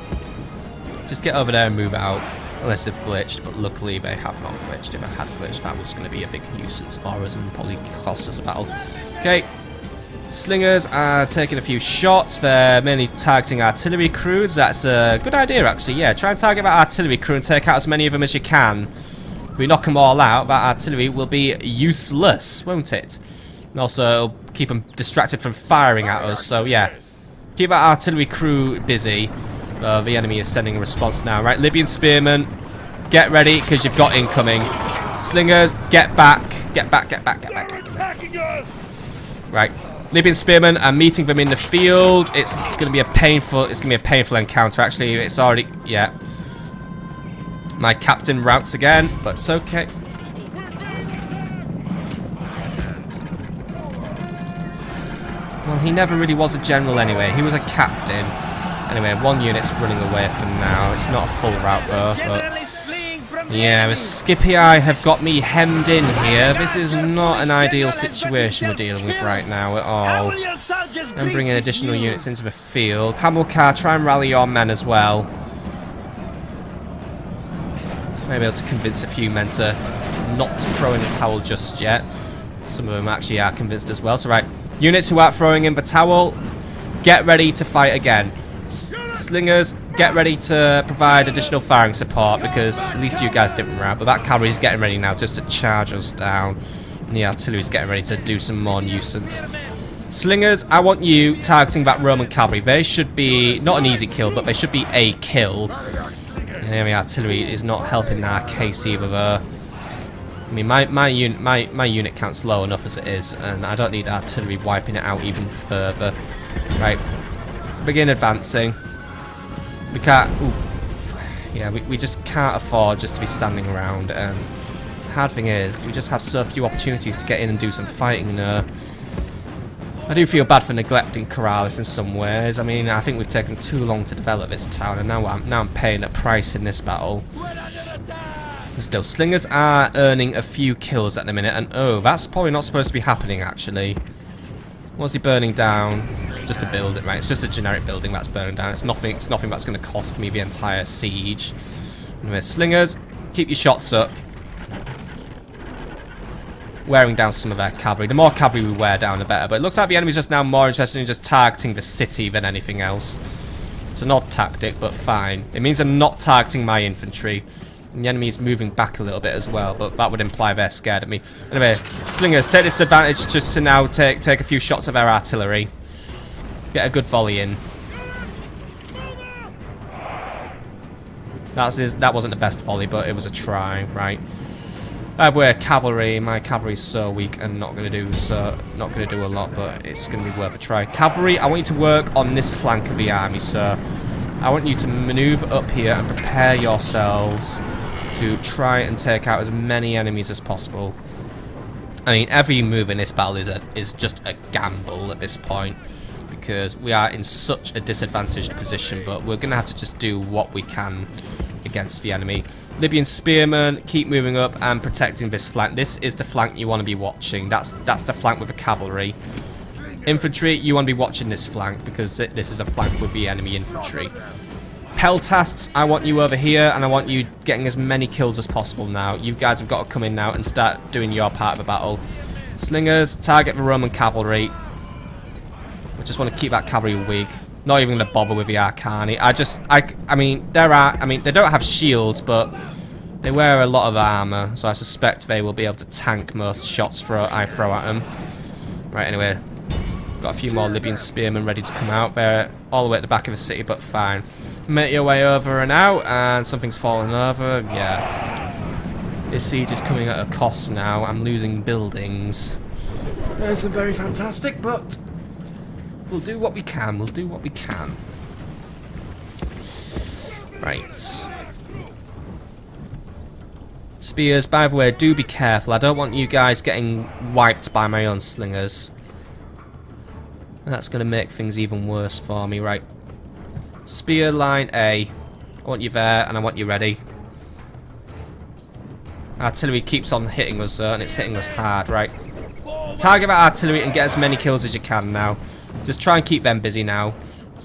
just get over there and move out. Unless they've glitched, but luckily they have not glitched. If I had glitched, that was going to be a big nuisance for us and probably cost us a battle. Okay. Slingers are taking a few shots. They're mainly targeting artillery crews. That's a good idea, actually. Yeah, try and target that artillery crew and take out as many of them as you can. If we knock them all out, that artillery will be useless, won't it? And also, it'll keep them distracted from firing at us. So, yeah, keep that artillery crew busy. The enemy is sending a response now. Right, Libyan spearmen, get ready, because you've got incoming. Slingers, get back. Get back, get back, get back. Get back. Right. Libyan spearmen are meeting them in the field. It's going to be a painful. It's going to be a painful encounter. Actually, it's already. Yeah. My captain routes again, but it's okay. Well, he never really was a general anyway. He was a captain. Anyway, one unit's running away from now. It's not a full route though. But yeah, the Scipii have got me hemmed in here. This is not an ideal situation we're dealing with right now at all. I'm bringing additional units into the field. Hamilcar, try and rally your men as well. Maybe able to convince a few men to not throw in the towel just yet. Some of them actually are convinced as well. So right, units who aren't throwing in the towel, get ready to fight again. Slingers, get ready to provide additional firing support because at least you guys didn't rout. But that cavalry's getting ready now just to charge us down. And the artillery's getting ready to do some more nuisance. Slingers, I want you targeting that Roman cavalry. They should be not an easy kill, but they should be a kill. And the artillery is not helping our case either though. I mean, my unit count's low enough as it is, and I don't need artillery wiping it out even further. Right. Begin advancing. We can't... Ooh, yeah, we just can't afford just to be standing around. The hard thing is, we just have so few opportunities to get in and do some fighting. I do feel bad for neglecting Corrales in some ways. I mean, I think we've taken too long to develop this town, and now I'm paying a price in this battle. But still, Slingers are earning a few kills at the minute, and oh, that's probably not supposed to be happening, actually. What's he burning down? just to build it, right? It's just a generic building that's burning down. It's nothing that's going to cost me the entire siege. Anyway, slingers, keep your shots up. Wearing down some of their cavalry. The more cavalry we wear down, the better. But it looks like the enemy's just now more interested in just targeting the city than anything else. It's an odd tactic, but fine. It means I'm not targeting my infantry. And the enemy is moving back a little bit as well, but that would imply they're scared of me. Anyway, slingers, take this advantage just to now take a few shots of their artillery. Get a good volley in. That wasn't the best volley, but it was a try, right? We're cavalry. My cavalry's so weak and not gonna do a lot, but it's gonna be worth a try. Cavalry, I want you to work on this flank of the army, sir. I want you to maneuver up here and prepare yourselves to try and take out as many enemies as possible. I mean, every move in this battle is just a gamble at this point, because we are in such a disadvantaged position, but we're going to have to just do what we can against the enemy. Libyan spearmen, keep moving up and protecting this flank. This is the flank you want to be watching. That's the flank with the cavalry. Infantry, you want to be watching this flank, because this is a flank with the enemy infantry. Peltasts, I want you over here, and I want you getting as many kills as possible now. You guys have got to come in now and start doing your part of the battle. Slingers, target the Roman cavalry. I just want to keep that cavalry weak. Not even going to bother with the Arcani. I mean, they don't have shields, but they wear a lot of armor, so I suspect they will be able to tank most shots I throw at them. Right, anyway. Got a few more Libyan spearmen ready to come out. They're all the way at the back of the city, but fine. Make your way over and out, and something's falling over. Yeah. This siege is coming at a cost now. I'm losing buildings. That isn't very fantastic, but we'll do what we can. We'll do what we can. Right. Spears, by the way, do be careful. I don't want you guys getting wiped by my own slingers. That's going to make things even worse for me, right? Spear line A. I want you there, and I want you ready. Artillery keeps on hitting us, and it's hitting us hard, right? Target that artillery and get as many kills as you can now. Just try and keep them busy now.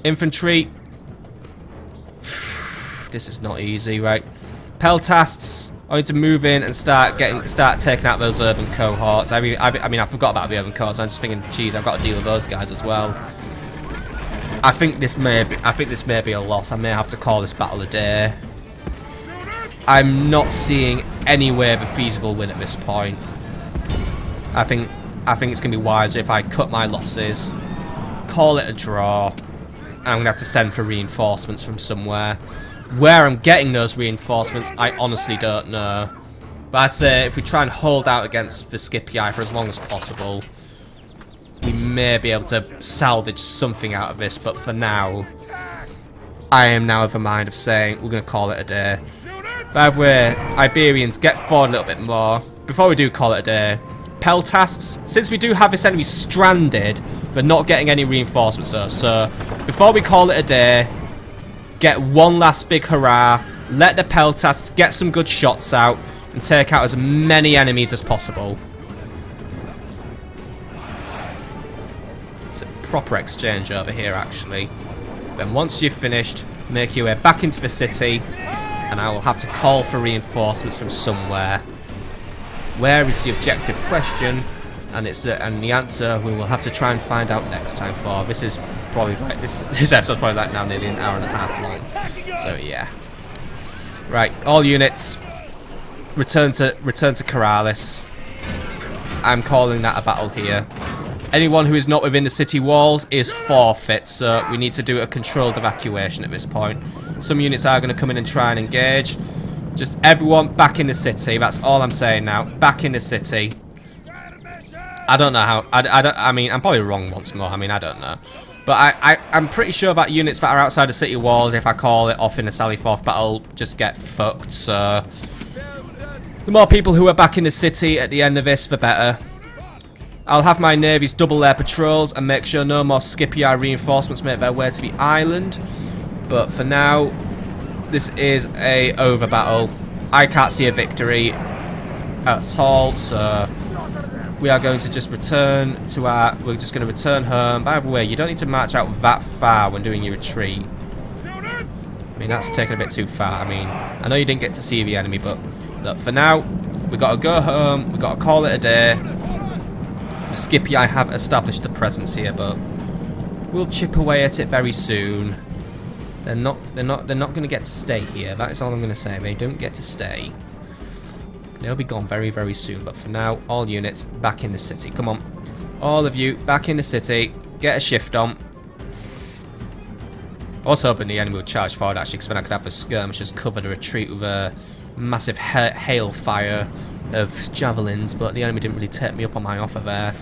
Infantry. This is not easy, right? Peltasts. I need to move in and start taking out those urban cohorts. I mean, I forgot about the urban cohorts. I'm just thinking, geez, I've got to deal with those guys as well. I think this may be a loss. I may have to call this battle a day. I'm not seeing any way of a feasible win at this point. I think it's gonna be wiser if I cut my losses, call it a draw. I'm gonna have to send for reinforcements from somewhere. Where I'm getting those reinforcements, I honestly don't know. But I'd say if we try and hold out against the Scipii for as long as possible, we may be able to salvage something out of this. But for now, I am now of the mind of saying we're going to call it a day. By the way, Iberians, get forward a little bit more. Before we do call it a day, Peltasts, since we do have this enemy stranded, they're not getting any reinforcements though. So before we call it a day, get one last big hurrah, let the Peltasts get some good shots out, and take out as many enemies as possible. It's a proper exchange over here, actually. Then once you've finished, make your way back into the city, and I will have to call for reinforcements from somewhere. Where is the objective question? And the answer we will have to try and find out next time. For this is probably like this episode's probably like now nearly an hour and a half long. So yeah. Right, all units, return to Corralis. I'm calling that a battle here. Anyone who is not within the city walls is forfeit, so we need to do a controlled evacuation at this point. Some units are going to come in and try and engage. Just everyone back in the city. That's all I'm saying now. Back in the city. I don't know how. I mean, I'm probably wrong once more. I mean, I don't know. But I'm pretty sure that units that are outside the city walls, if I call it off in a Sally Forth battle, just get fucked. So the more people who are back in the city at the end of this, the better. I'll have my navies double their patrols and make sure no more Scipii reinforcements make their way to the island. But for now, this is a over battle. I can't see a victory. at all, so we are going to just return to our... We're just going to return home. By the way, you don't need to march out that far when doing your retreat. I mean, that's taken a bit too far. I mean, I know you didn't get to see the enemy, but look, for now, we've got to go home. We've got to call it a day. The Skippy, I have established a presence here, but we'll chip away at it very soon. They're not going to get to stay here. That is all I'm going to say. They don't get to stay. They'll be gone very, very soon. But for now, all units back in the city. Come on, all of you back in the city. Get a shift on. I was hoping the enemy would charge forward actually, because then I could have the skirmishers cover the retreat with a massive hail fire of javelins, but the enemy didn't really take me up on my offer there.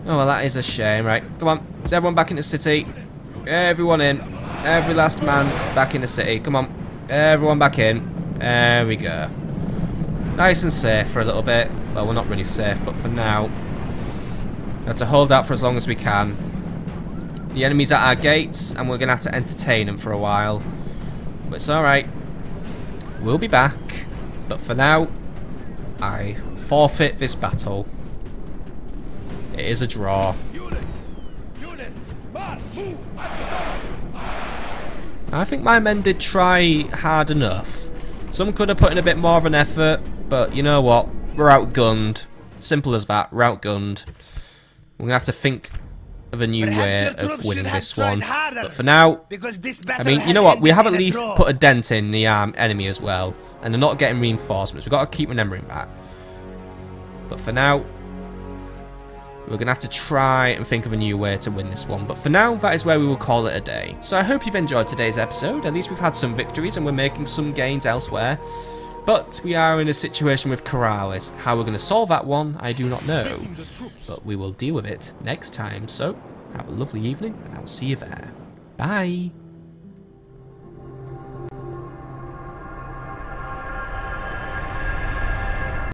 Oh well, that is a shame. Right, come on, is everyone back in the city? Everyone in, every last man back in the city. Come on, everyone back in. There we go. Nice and safe for a little bit. Well, we're not really safe, but for now, we have to hold out for as long as we can. The enemy's at our gates, and we're going to have to entertain them for a while. But it's alright. We'll be back. But for now, I forfeit this battle. It is a draw. I think my men did try hard enough. Some could have put in a bit more of an effort, but you know what? We're outgunned. Simple as that. We're outgunned. We're going to have to think of a new way of winning this one. But for now, I mean, you know what? We have at least put a dent in the enemy as well. And they're not getting reinforcements. We've got to keep remembering that. But for now, we're going to have to try and think of a new way to win this one. But for now, that is where we will call it a day. So I hope you've enjoyed today's episode. At least we've had some victories and we're making some gains elsewhere. But we are in a situation with Corrales. How we're going to solve that one, I do not know. But we will deal with it next time. So, have a lovely evening and I will see you there. Bye.